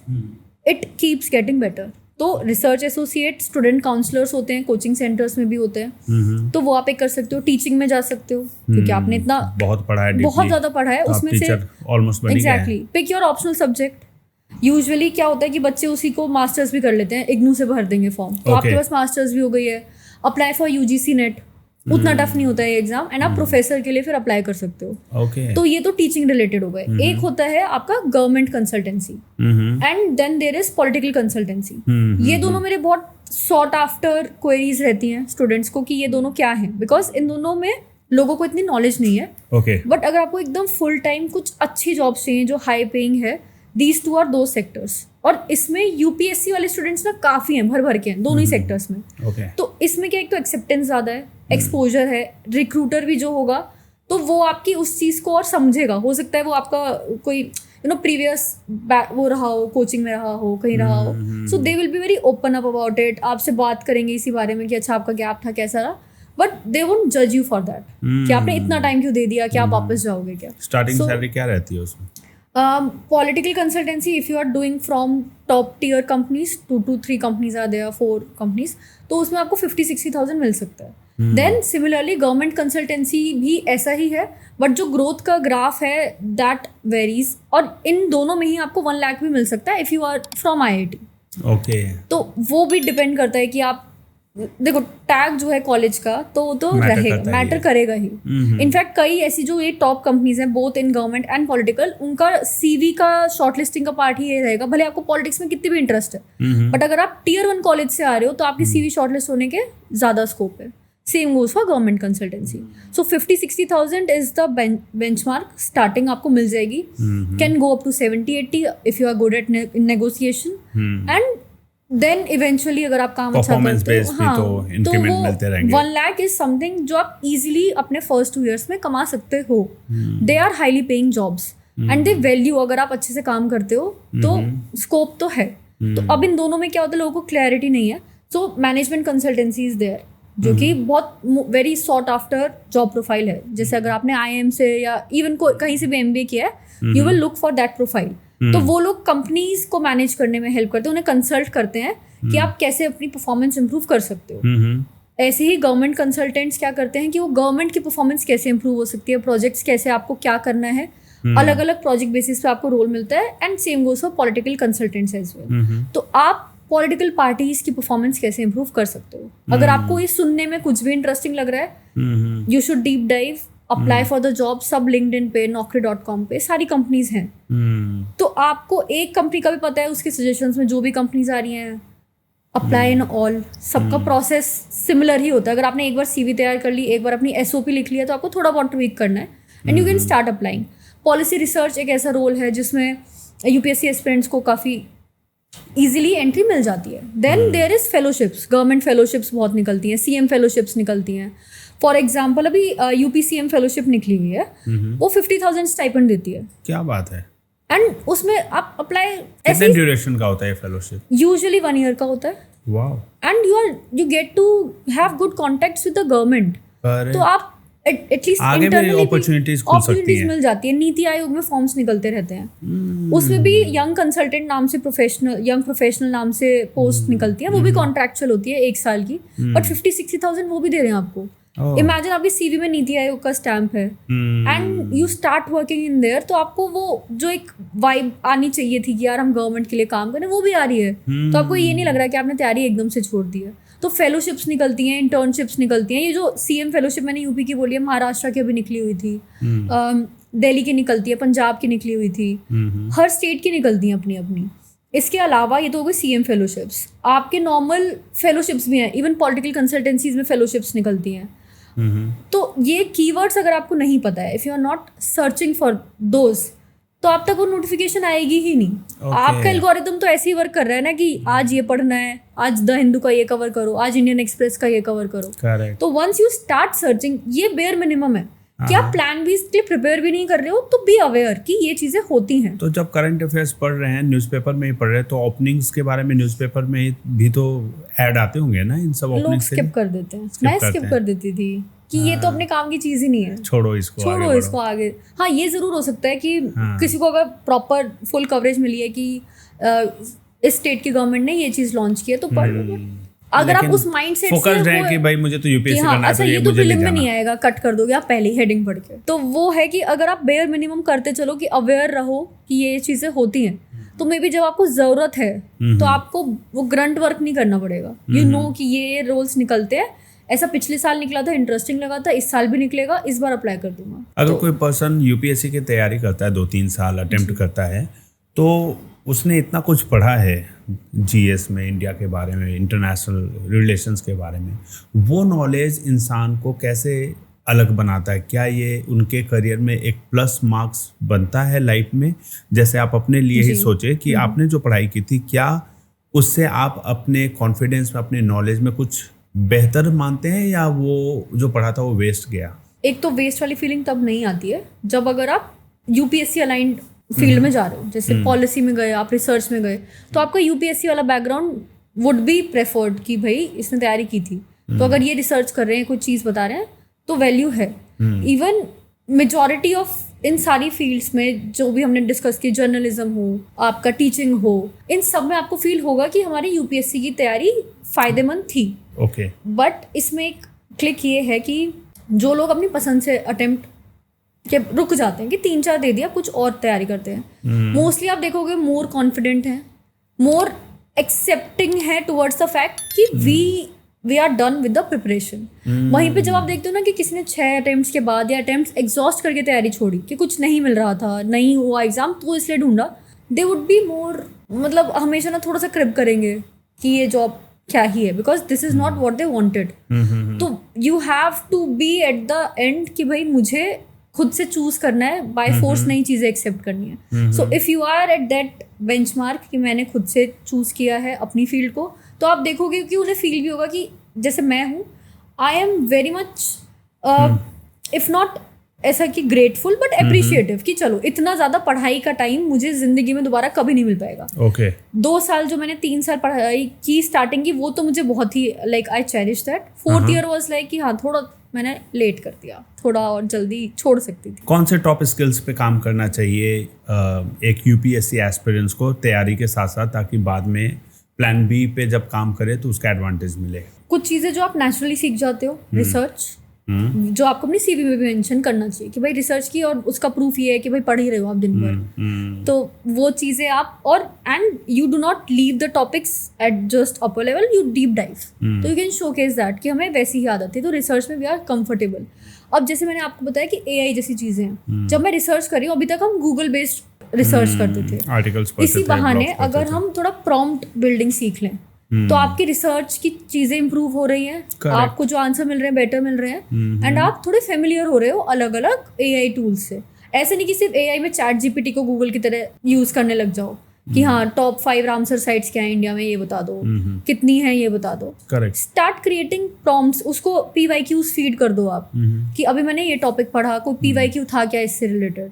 it keeps getting better. तो रिसर्च एसोसिएट स्टूडेंट काउंसलर्स होते हैं, कोचिंग सेंटर्स में भी होते हैं, तो वो आप एक कर सकते हो। टीचिंग में जा सकते हो क्योंकि आपने इतना बहुत पढ़ा है, बहुत ज़्यादा पढ़ा है, उसमें से exactly pick your optional subject. Usually क्या होता है कि बच्चे उसी को मास्टर्स भी कर लेते हैं, इग्नू से भर देंगे फॉर्म, तो आपके पास मास्टर्स भी हो गई है। अप्लाई फॉर यूजीसी नेट, उतना टफ नहीं होता है एग्जाम, एंड आप प्रोफेसर के लिए फिर अप्लाई कर सकते हो। तो ये तो टीचिंग रिलेटेड हो गए। एक होता है आपका government consultancy, and then there is political consultancy. ये दोनों मेरे बहुत सॉट आफ्टर क्वेरीज रहती हैं स्टूडेंट्स को कि ये दोनों क्या हैं, बिकॉज इन दोनों में लोगों को इतनी नॉलेज नहीं है। बट अगर आपको एकदम फुल टाइम कुछ अच्छी जॉब्स चाहिए जो हाई पेइंग है, दीज टू आर दो सेक्टर्स। और इसमें यूपीएससी वाले स्टूडेंट्स ना काफ़ी हैं, भर भर के हैं दोनों ही सेक्टर्स में। तो इसमें क्या, एक तो एक्सेप्टेंस ज़्यादा है, एक्सपोजर है, रिक्रूटर भी जो होगा तो वो आपकी उस चीज़ को और समझेगा। हो सकता है वो आपका कोई प्रीवियस वो रहा हो, कोचिंग में रहा हो, कहीं रहा हो, so they will be very open up about it. आपसे बात करेंगे इसी बारे में कि अच्छा आपका गैप था, कैसा रहा, बट दे वोंट जज यू फॉर दैट कि आपने इतना टाइम क्यों दे दिया, क्या आप वापस जाओगे क्या। स्टार्टिंग सैलरी क्या रहती है उसमें? Political consultancy, if you are doing from top tier companies, 2 to 3 companies are there, 4 companies, तो उसमें आपको 50-60,000 मिल सकता है। देन सिमिलरली गवर्नमेंट कंसल्टेंसी भी ऐसा ही है, बट जो ग्रोथ का ग्राफ है दैट वेरीज, और इन दोनों में ही आपको 1 लाख भी मिल सकता है if you are from IIT। Okay. तो वो भी डिपेंड करता है कि आप देखो, टैग जो है कॉलेज का तो रहेगा, मैटर करेगा ही। इनफैक्ट कई ऐसी जो ये टॉप कंपनीज हैं both in government and political, उनका सीवी का शॉर्टलिस्टिंग का पार्ट ही ये रहेगा, भले आपको पॉलिटिक्स में कितनी भी इंटरेस्ट है, बट अगर आप Tier 1 कॉलेज से आ रहे हो तो आपकी सीवी शॉर्टलिस्ट होने के ज़्यादा स्कोप है। Same goes for government consultancy. So 50-60,000 is the benchmark, starting आपको मिल जाएगी। Can go up to 70-80 if you are good at negotiation, and then eventually अगर आप काम अच्छा करते हो, हाँ, तो वो 1 लाख इज समथिंग जो आप इजीली अपने फर्स्ट 2 years में कमा सकते हो। They are highly paying jobs and they value, अगर आप अच्छे से काम करते हो तो स्कोप तो है। तो अब इन दोनों में क्या होता है, लोगों को क्लैरिटी नहीं है। So management consultancy is there, जो कि बहुत very sought after job profile है। जैसे अगर आपने IIM से या इवन कहीं से भी MBA किया है, you will look for that profile. तो वो लोग कंपनीज को मैनेज करने में हेल्प करते हैं, उन्हें कंसल्ट करते हैं कि आप कैसे अपनी परफॉर्मेंस इंप्रूव कर सकते हो। ऐसे ही गवर्नमेंट कंसल्टेंट्स क्या करते हैं कि वो गवर्नमेंट की परफॉर्मेंस कैसे इंप्रूव हो सकती है, प्रोजेक्ट्स कैसे आपको क्या करना है, अलग अलग प्रोजेक्ट बेसिस पे आपको रोल मिलता है। And same goes for political consultants as well. तो आप पॉलिटिकल पार्टीज की परफॉर्मेंस कैसे इंप्रूव कर सकते हो। अगर आपको ये सुनने में कुछ भी इंटरेस्टिंग लग रहा है, you should deep dive, apply for the job. सब LinkedIn पे, naukri.com पे सारी कंपनीज हैं। तो आपको एक कंपनी का भी पता है, उसके सजेशंस में जो भी कंपनीज आ रही हैं, अप्लाई इन ऑल। सबका प्रोसेस सिमिलर ही होता है। अगर आपने एक बार CV तैयार कर ली, एक बार अपनी SOP लिख लिया, तो आपको थोड़ा बहुत ट्वीक करना है and you can start applying. Policy research एक ऐसा रोल है जिसमें UPSC एस्पिरेंट्स को काफ़ी ईजिली एंट्री मिल जाती है। Then there is fellowships, government fellowships बहुत निकलती हैं, CM फेलोशिप्स निकलती हैं। फॉर एग्जाम्पल अभी UPCM फेलोशिप निकली हुई है, वो 50,000 स्टाइपेंड देती है। क्या बात है। एंड उसमें आप अप्लाई, कितने ड्यूरेशन का होता है फेलोशिप? यूजुअली 1 year का होता है। Wow. And you get to have good contacts with the government, तो आप एटलीस्ट आगे भी अपॉर्चुनिटीज मिल जाती है। नीति आयोग में फॉर्म्स निकलते रहते हैं, उसमें भी यंग कंसल्टेंट नाम से यंग प्रोफेशनल नाम से पोस्ट निकलती है, वो भी कॉन्ट्रैक्चुअल होती है 1 साल की, बट 50-60,000 वो भी दे रहे हैं आपको। इमेजिन आपकी सीवी में नीति आयोग का स्टैम्प है and you start working in their, तो आपको वो जो एक वाइब आनी चाहिए थी कि यार हम गवर्नमेंट के लिए काम करें, वो भी आ रही है। तो आपको ये नहीं लग रहा कि आपने तैयारी एकदम से छोड़ दी है। तो फेलोशिप्स निकलती हैं, इंटर्नशिप्स निकलती हैं। ये जो सीएम फेलोशिप मैंने यूपी की बोली है, महाराष्ट्र की अभी निकली हुई थी, दिल्ली की निकलती है, पंजाब की निकली हुई थी, हर स्टेट की निकलती हैं अपनी अपनी। इसके अलावा ये तो हो गई सीएम फेलोशिप्स। आपके नॉर्मल फेलोशिप्स भी हैं, इवन पॉलिटिकल कंसल्टेंसीज में फेलोशिप्स निकलती हैं। तो ये कीवर्ड्स अगर आपको नहीं पता है, if you are not searching for those, तो आप तक वो नोटिफिकेशन आएगी ही नहीं। आपका एल्गोरिथम तो ऐसे ही वर्क कर रहा है ना कि आज ये पढ़ना है, आज द हिंदू का ये कवर करो, आज इंडियन एक्सप्रेस का ये कवर करो। तो वंस यू स्टार्ट सर्चिंग, ये बेयर मिनिमम है कि आप प्लान भी इसके लिए प्रिपेयर भी नहीं कर रहे हो, तो बी अवेयर कि ये चीजें होती हैं। तो जब करंट अफेयर्स पढ़ रहे हैं, न्यूज़पेपर में ही पढ़ रहे हैं, तो ओपनिंग्स के बारे में न्यूज़पेपर में भी तो ऐड आते होंगे ना इन सब लोग ओपनिंग्स से? स्किप कर देते हैं, मैं स्किप कर देती थी कि ये तो अपने काम की चीज ही नहीं है, छोड़ो इसको आगे। हाँ, ये जरूर हो सकता है कि किसी को अगर प्रॉपर फुल कवरेज मिली है कि इस स्टेट की गवर्नमेंट ने ये चीज लॉन्च की है तो पढ़ लो। अगर आप उस माइंडसेट से फोकस्ड हैं कि भाई मुझे तो यूपीएससी करना है, अच्छा ये तो फिल्म में नहीं आएगा, कट कर दोगे आप पहले ही हेडिंग पढ़ के। तो वो है कि अगर आप बेयर मिनिमम करते चलो कि अवेयर रहो कि ये चीजें होती हैं, तो मे बी जब आपको जरूरत है तो आपको वो ग्रंट वर्क नहीं करना पड़ेगा। यू नो कि ये रोल्स निकलते हैं, ऐसा पिछले साल निकला था, इंटरेस्टिंग लगा था, इस साल भी निकलेगा, इस बार अप्लाई कर दूंगा। अगर कोई पर्सन यूपीएससी की तैयारी करता है, 2-3 साल अटेम्प्ट करता है, तो उसने इतना कुछ पढ़ा है जीएस में, इंडिया के बारे में, इंटरनेशनल रिलेशंस के बारे में, वो नॉलेज इंसान को कैसे अलग बनाता है? क्या ये उनके करियर में एक प्लस मार्क्स बनता है लाइफ में? जैसे आप अपने लिए ही सोचे कि आपने जो पढ़ाई की थी, क्या उससे आप अपने कॉन्फिडेंस में, अपने नॉलेज में कुछ बेहतर मानते हैं, या वो जो पढ़ा था वो वेस्ट गया? एक तो वेस्ट वाली फीलिंग तब नहीं आती है जब अगर आप यूपीएससी अलाइंड फील्ड में जा रहे हो, जैसे पॉलिसी में गए, आप रिसर्च में गए, तो आपका यूपीएससी वाला बैकग्राउंड वुड बी प्रेफर्ड कि भाई इसने तैयारी की थी, तो अगर ये रिसर्च कर रहे हैं, कुछ चीज़ बता रहे हैं, तो वैल्यू है। इवन मेजॉरिटी ऑफ इन सारी फील्ड्स में जो भी हमने डिस्कस की, जर्नलिज्म हो, आपका टीचिंग हो, इन सब में आपको फील होगा कि हमारी यूपीएससी की तैयारी फायदेमंद थी। ओके। बट इसमें एक क्लिक ये है कि जो लोग अपनी पसंद से अटेम्प्ट के रुक जाते हैं कि 3-4 दे दिया, कुछ और तैयारी करते हैं, मोस्टली आप देखोगे मोर कॉन्फिडेंट हैं, मोर एक्सेप्टिंग है टुवर्ड्स द फैक्ट कि we are done with the preparation. वहीं पे जब आप देखते हो ना कि किसी ने 6 अटेम्प्ट्स के बाद या अटेम्प्ट्स एग्जॉस्ट करके तैयारी छोड़ी कि कुछ नहीं मिल रहा था, नहीं हुआ एग्जाम, तो इसलिए ढूंढा, दे वुड बी मोर, मतलब हमेशा ना थोड़ा सा क्रिप करेंगे कि ये जॉब क्या ही है, because this is not what they wanted. तो you have to be at the end कि भाई मुझे खुद से चूज करना है, बाय फोर्स नई चीजें एक्सेप्ट करनी है। So if you are at that benchmark कि मैंने खुद से चूज किया है अपनी फील्ड को, तो आप देखोगे कि उन्हें फील भी होगा कि जैसे मैं हूँ, I am very much if not ऐसा कि ग्रेटफुल बट अप्रिशिएटिव कि चलो इतना ज़्यादा पढ़ाई का टाइम मुझे ज़िंदगी में दोबारा कभी नहीं मिल पाएगा। ओके। 2 साल जो मैंने 3 साल पढ़ाई की स्टार्टिंग की, वो तो मुझे बहुत ही like I cherish that. 4th year was like कि हाँ थोड़ा मैंने लेट कर दिया, थोड़ा और जल्दी छोड़ सकती थी। कौन से टॉप स्किल्स पे काम करना चाहिए एक यूपीएससी एस्पिरेंट्स को तैयारी के साथ साथ, ताकि बाद में प्लान बी पे जब काम करे तो उसका एडवांटेज मिले? कुछ चीज़ें जो आप नेचुरली सीख जाते हो, रिसर्च, जो आपको अपनी सीवी में भी मेंशन करना चाहिए कि भाई रिसर्च की, और उसका प्रूफ ये है कि भाई पढ़ ही रहे हो आप दिन भर, तो वो चीज़ें आप, और and you do not leave the topics eight just upper level, you deep dive, तो यू कैन शोकेस दैट कि हमें वैसी ही आदत थी, तो रिसर्च में वी आर कंफर्टेबल। अब जैसे मैंने आपको बताया कि एआई जैसी चीज़ें हैं, जब मैं रिसर्च कर रही हूँ, अभी तक हम गूगल बेस्ड रिसर्च करते थे, आर्टिकल्स, इसी बहाने अगर हम थोड़ा प्रॉम्प्ट बिल्डिंग सीख लें तो आपकी रिसर्च की चीजें इंप्रूव हो रही हैं, आपको जो आंसर मिल रहे हैं बेटर मिल रहे हैं, एंड आप थोड़े फेमिलियर हो रहे हो अलग अलग एआई टूल्स से। ऐसे नहीं कि सिर्फ एआई में चैट जीपीटी को गूगल की तरह यूज करने लग जाओ कि हाँ टॉप 5 रामसर साइट्स क्या है इंडिया में ये बता दो, कितनी है ये बता दो। स्टार्ट क्रिएटिंग प्रॉम्प्ट्स, उसको पीवाईक्यूज फीड कर दो आप कि अभी मैंने ये टॉपिक पढ़ा, कोई पीवाईक्यू था क्या इससे रिलेटेड,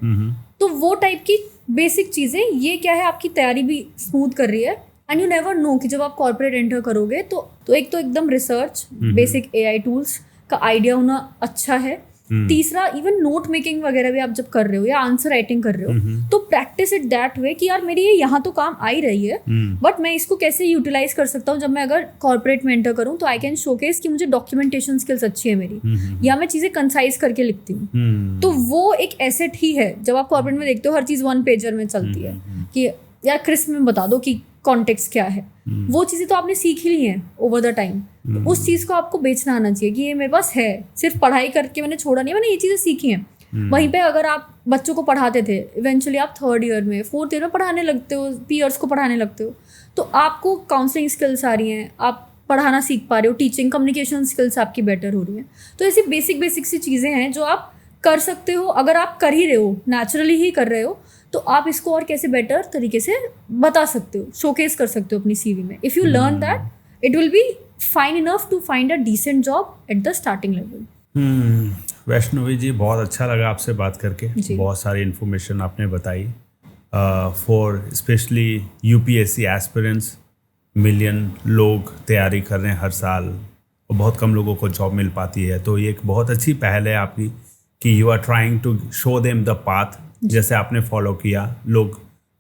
तो वो टाइप की बेसिक चीजें, ये क्या है आपकी तैयारी भी स्मूथ कर रही है। एंड यू नेवर नो कि जब आप कॉर्पोरेट एंटर करोगे तो एक तो एकदम रिसर्च, बेसिक एआई टूल्स का आइडिया होना अच्छा है, तीसरा, इवन नोट मेकिंग वगैरह भी आप जब कर रहे हो या आंसर राइटिंग कर रहे हो तो प्रैक्टिस इट दैट वे कि यार मेरी ये यहाँ तो काम आ ही रही है, बट मैं इसको कैसे यूटिलाइज कर सकता हूँ जब मैं अगर कॉर्पोरेट में एंटर करूँ तो आई कैन शोकेस कि मुझे डॉक्यूमेंटेशन स्किल्स अच्छी है मेरी, या मैं चीज़ें कंसाइज करके लिखती हूँ। तो वो एक एसेट ही है। जब आप कॉर्पोरेट में देखते हो हर चीज़ 1 पेजर में चलती है कि यार क्रिस्प में बता दो कि कॉन्टेक्स्ट क्या है, वो चीज़ें तो आपने सीख ही ली हैं ओवर द टाइम। तो उस चीज़ को आपको बेचना आना चाहिए कि ये मेरे पास है, सिर्फ पढ़ाई करके मैंने छोड़ा नहीं, मैंने ये चीज़ें सीखी हैं। वहीं पे अगर आप बच्चों को पढ़ाते थे, इवेंचुअली आप 3rd ईयर में 4th ईयर में पढ़ाने लगते हो, पीयर्स को पढ़ाने लगते हो, तो आपको काउंसलिंग स्किल्स आ रही हैं, आप पढ़ाना सीख पा रहे हो, टीचिंग कम्युनिकेशन स्किल्स आपकी बेटर हो रही हैं। तो ऐसी बेसिक सी चीज़ें हैं जो आप कर सकते हो। अगर आप कर ही रहे हो, नेचुरली ही कर रहे हो, तो आप इसको और कैसे बेटर तरीके से बता सकते हो, शोकेस कर सकते हो अपनी सीवी में। If you learn that, it will be fine enough to find a decent job at the starting level. Vaishnavi ji, बहुत अच्छा लगा आपसे बात करके, बहुत सारी इन्फॉर्मेशन आपने बताई for specially UPSC aspirants. Million लोग तैयारी कर रहे हैं हर साल और बहुत कम लोगों को जॉब मिल पाती है, तो ये एक बहुत अच्छी पहल है आपकी कि you are trying to show them the path, जैसे आपने फॉलो किया।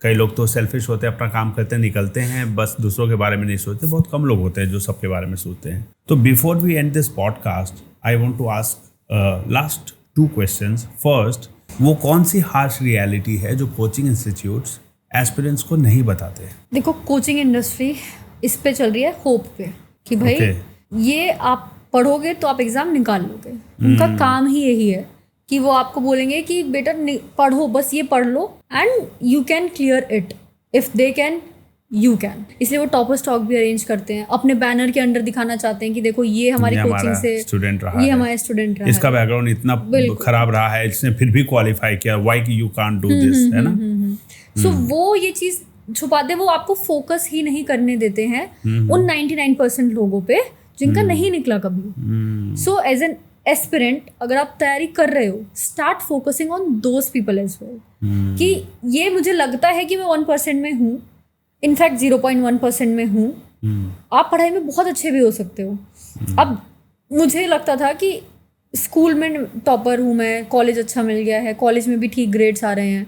कई लोग तो सेल्फिश होते हैं, अपना काम करते निकलते हैं, बस दूसरों के बारे में नहीं सोचते। बहुत कम लोग होते हैं जो सबके बारे में सोचते हैं। तो before we end this podcast, I want to ask last 2 questions. First, वो कौन सी हार्श रियलिटी है जो कोचिंग इंस्टीट्यूट्स एस्पिरेंट्स को नहीं बताते? देखो, कोचिंग इंडस्ट्री इस पे चल रही है होप पे कि भाई ये आप पढ़ोगे तो आप एग्जाम निकाल लोगे। उनका काम ही यही है कि वो आपको बोलेंगे कि बेटा पढ़ो, बस ये पढ़ लो and you can clear it. If they can, you can. इसलिए वो टॉपर स्टॉक भी अरेंज करते हैं, अपने बैनर के अंडर दिखाना चाहते हैं कि देखो ये हमारी कोचिंग से स्टूडेंट रहा, ये हमारा स्टूडेंट रहा, इसका बैकग्राउंड इतना खराब रहा है, इसने फिर भी क्वालिफाई किया, why you can't do this, है ना। सो वो ये चीज छुपाते, वो आपको फोकस ही नहीं करने देते हैं उन 99% लोगों पे जिनका नहीं निकला कभी। सो एज एन एस्पिरेंट, अगर आप तैयारी कर रहे हो, start focusing on those people as well कि ये मुझे लगता है कि मैं 1% में हूँ, इनफैक्ट 0.1% में हूँ। आप पढ़ाई में बहुत अच्छे भी हो सकते हो। अब मुझे लगता था कि स्कूल में टॉपर हूँ मैं, कॉलेज अच्छा मिल गया है, कॉलेज में भी ठीक ग्रेड्स आ रहे हैं,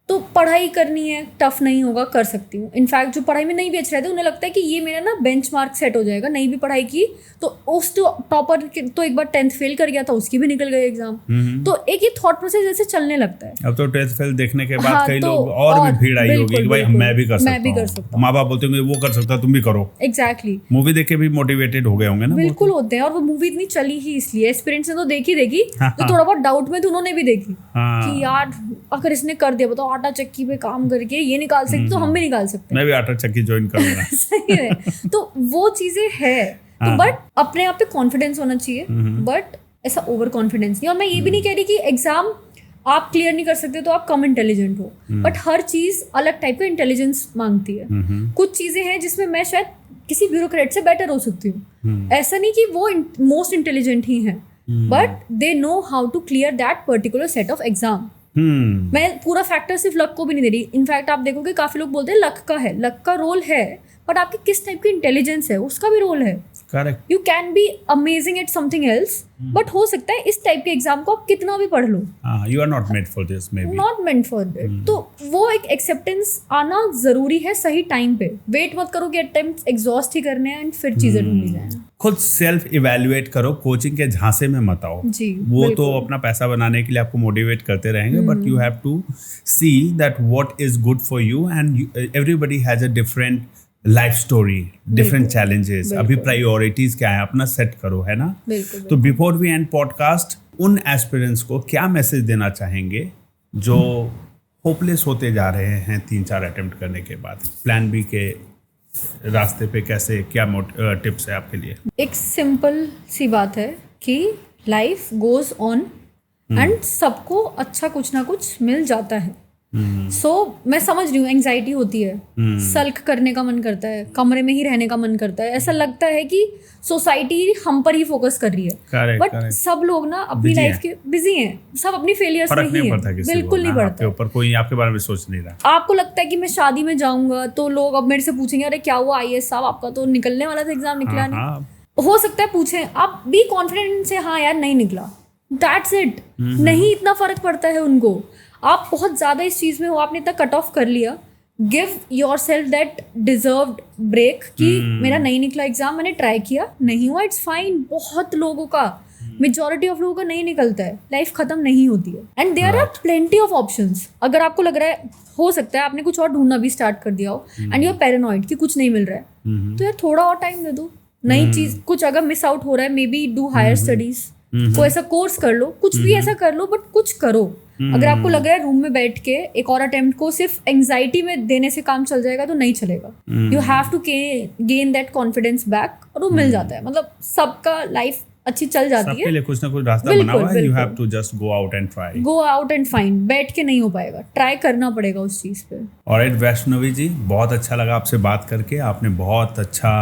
तो पढ़ाई करनी है, टफ नहीं होगा, कर सकती हूँ। इनफैक्ट जो पढ़ाई में नहीं भी अच्छे रहते उन्हें लगता है कि ये मेरा ना बेंचमार्क सेट हो जाएगा, नहीं भी पढ़ाई की तो उस टॉपर तो एक बार 10th फेल कर गया था, उसकी भी निकल गई एग्जाम। तो एक ये थॉट प्रोसेस जैसे चलने लगता है। अब तो 10th फेल देखने के बाद कई लोग और भी भीड़ आई होगी कि भाई मैं भी कर सकता हूँ। माँ बाप बोलते होंगे वो कर सकता, तुम भी करो। एग्जैक्टली। मूवी देख के भी मोटिवेटेड हो गए होंगे ना। बिल्कुल होते हैं, और वो मूवी इतनी चली ही इसलिए। एक्सपीरियंस ने तो देखी तो थोड़ा बहुत डाउट में तो उन्होंने भी देखी कि यार अगर इसने कर दिया, बताओ आटा चक्की पे काम करके ये निकाल सकते तो हम भी निकाल सकते हैं। मैं भी आटा चक्की ज्वाइन करूंगा। सही है। तो वो चीजें है, तो बट अपने आप पे कॉन्फिडेंस होना चाहिए, बट ऐसा ओवर कॉन्फिडेंस नहीं। और मैं ये भी नहीं कह रही कि एग्जाम आप क्लियर नहीं कर सकते तो आप कम इंटेलिजेंट हो, बट हर चीज अलग टाइप का इंटेलिजेंस मांगती है। कुछ चीजें हैं जिसमें मैं शायद किसी ब्यूरोक्रेट से बेटर हो सकती हूँ। ऐसा नहीं कि वो मोस्ट इंटेलिजेंट ही है, but they know how to clear that particular set of exam. मैं पूरा फैक्टर सिर्फ लक को भी नहीं दे रही। इनफैक्ट आप देखोगे काफी लोग बोलते हैं लक का है, लक का रोल है, बट आपकी किस टाइप की इंटेलिजेंस है उसका भी रोल है। Correct. You can be amazing eight something else, but हो सकता है इस टाइप के एग्जाम को आप कितना भी पढ़ लो, you are not made for this, maybe not meant for it. तो वो एक एक्सेप्टेंस आना जरूरी है सही टाइम पे। वेट मत करो कि अटेम्प्ट एग्जॉस्ट ही करने हैं एंड फिर चीजें ढूंढी जाए। खुद सेल्फ इवेल्युएट करो, कोचिंग के झांसे में मत आओ। जी, वो तो अपना पैसा बनाने के लिए आपको मोटिवेट करते रहेंगे, but you have to see that what is good for you, and everybody has a different life story, different challenges. अभी प्रायोरिटीज क्या है अपना सेट करो, है ना। तो बिफोर वी एंड पॉडकास्ट, उन एस्पिरेंट्स को क्या मैसेज देना चाहेंगे जो होपलेस होते जा रहे हैं 3-4 अटेम्प्ट करने के बाद? प्लान बी के रास्ते पे कैसे, क्या टिप्स है आपके लिए? एक सिंपल सी बात है कि लाइफ गोज ऑन एंड सबको अच्छा कुछ ना कुछ मिल जाता है। सो मैं समझ रही हूँ एंग्जाइटी होती है, सल्क करने का मन करता है, कमरे में ही रहने का मन करता है, ऐसा लगता है कि सोसाइटी हम पर ही फोकस कर रही है। बट सब लोग ना अपनी लाइफ के बिजी हैं, सब अपनी फेलियर्स में ही हैं। बिल्कुल नहीं पड़ता, ऊपर कोई आपके बारे में सोच नहीं रहा। आपको लगता है कि मैं शादी में जाऊंगा तो लोग अब मेरे से पूछेंगे अरे क्या हुआ IAS साहब, आपका तो निकलने वाला था एग्जाम, निकला नहीं। हो सकता है पूछें, आप बी कॉन्फिडेंट से हाँ यार नहीं निकला, दैट्स इट। नहीं इतना फर्क पड़ता है उनको। आप बहुत ज़्यादा इस चीज़ में हो, आपने इतना कट ऑफ कर लिया, give yourself that deserved break कि मेरा नहीं निकला एग्जाम, मैंने ट्राई किया, नहीं हुआ, इट्स फाइन। बहुत लोगों का, मेजॉरिटी ऑफ लोगों का नहीं निकलता है, लाइफ खत्म नहीं होती है। And there are plenty of options. अगर आपको लग रहा है, हो सकता है आपने कुछ और ढूंढना भी स्टार्ट कर दिया हो एंड यू आर पैरानॉइड कि कुछ नहीं मिल रहा है, तो यार थोड़ा और टाइम दे दो। नई चीज कुछ अगर मिस आउट हो रहा है, maybe do higher studies, कोई ऐसा कोर्स कर लो, कुछ भी ऐसा कर लो, बट कुछ करो। अगर आपको लग रहा है रूम में बैठ के एक और अटेम्प्ट को सिर्फ एंजाइटी में देने से काम चल जाएगा, तो नहीं चलेगा। You have to gain that confidence back, और वो मिल जाता है। मतलब सबका लाइफ अच्छी चल जाती है, सबके लिए कुछ ना कुछ रास्ता बना हुआ है। You have to just go out and try, go out and find. बैठ के नहीं हो पाएगा, ट्राई करना पड़ेगा उस चीज पे। ऑलराइट वैष्णवी जी, बहुत अच्छा लगा आपसे बात करके। आपने बहुत अच्छा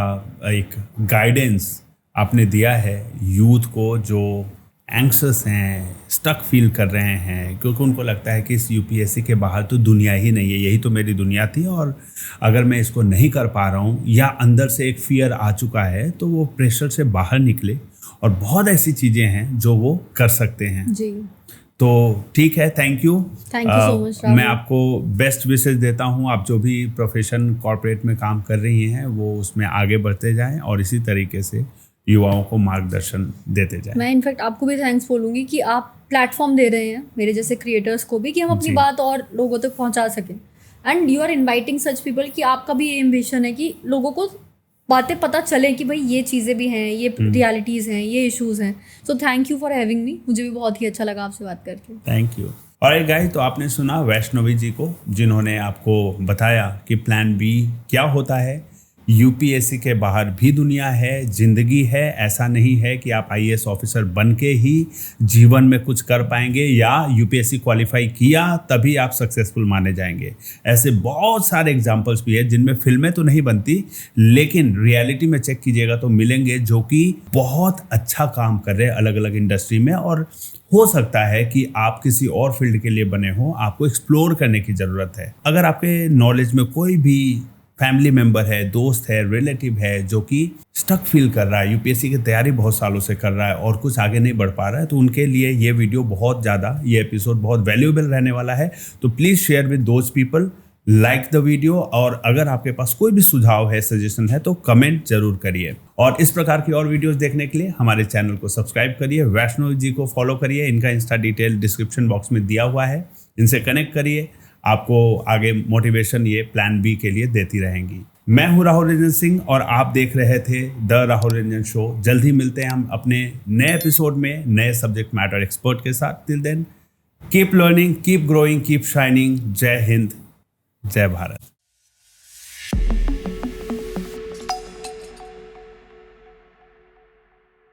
एक गाइडेंस आपने दिया है यूथ को जो एंक्शस हैं, स्टक फील कर रहे हैं, क्योंकि उनको लगता है कि इस यूपीएससी के बाहर तो दुनिया ही नहीं है, यही तो मेरी दुनिया थी, और अगर मैं इसको नहीं कर पा रहा हूँ या अंदर से एक फियर आ चुका है, तो वो प्रेशर से बाहर निकले। और बहुत ऐसी चीज़ें हैं जो वो कर सकते हैं जी। तो ठीक है, थैंक यू सो मच। मैं आपको बेस्ट विशेस देता हूँ। आप जो भी प्रोफेशन कॉर्पोरेट में काम कर रही हैं वो उसमें आगे बढ़ते जाएं और इसी तरीके से युवाओं को मार्गदर्शन देते जाएं। मैं इनफैक्ट आपको भी थैंक्स बोलूँगी कि आप प्लेटफॉर्म दे रहे हैं मेरे जैसे क्रिएटर्स को भी, कि हम अपनी बात और लोगों तक पहुँचा सकें। And you are inviting such people कि आपका भी ये एम्बिशन है कि लोगों को बातें पता चलें कि भाई ये चीज़ें भी हैं, ये रियलिटीज़ हैं, ये इश्यूज़ हैं। So thank you for having me. मुझे भी बहुत ही अच्छा लगा आपसे बात करके। Thank you. और गाइस, तो आपने सुना वैष्णवी जी को, जिन्होंने आपको बताया कि प्लान बी क्या होता है। यूपीएससी के बाहर भी दुनिया है, जिंदगी है। ऐसा नहीं है कि आप आईएएस ऑफिसर बन के ही जीवन में कुछ कर पाएंगे या यूपीएससी क्वालिफाई किया तभी आप सक्सेसफुल माने जाएंगे। ऐसे बहुत सारे एग्जांपल्स भी है जिनमें फिल्में तो नहीं बनती, लेकिन रियलिटी में चेक कीजिएगा तो मिलेंगे जो कि बहुत अच्छा काम कर रहे हैं अलग अलग इंडस्ट्री में। और हो सकता है कि आप किसी और फील्ड के लिए बने हो, आपको एक्सप्लोर करने की ज़रूरत है। अगर आपके नॉलेज में कोई भी फैमिली मेंबर है, दोस्त है, रिलेटिव है जो कि स्टक फील कर रहा है, यूपीएससी की तैयारी बहुत सालों से कर रहा है और कुछ आगे नहीं बढ़ पा रहा है, तो उनके लिए ये वीडियो बहुत ज़्यादा, ये एपिसोड बहुत वैल्यूएबल रहने वाला है। तो please share with those people, like the video, और अगर आपके पास कोई भी सुझाव है, सजेशन है, तो कमेंट जरूर करिए। और इस प्रकार की और वीडियोस देखने के लिए हमारे चैनल को सब्सक्राइब करिए, वैष्णवी जी को फॉलो करिए। इनका इंस्टा डिटेल डिस्क्रिप्शन बॉक्स में दिया हुआ है, इनसे कनेक्ट करिए। आपको आगे मोटिवेशन ये प्लान बी के लिए देती रहेंगी। मैं हूँ राहुल रंजन सिंह और आप देख रहे थे द राहुल रंजन शो। जल्द ही मिलते हैं हम अपने नए एपिसोड में नए सब्जेक्ट मैटर एक्सपर्ट के साथ। Till then keep learning, keep growing, keep shining. जय हिंद, जय भारत।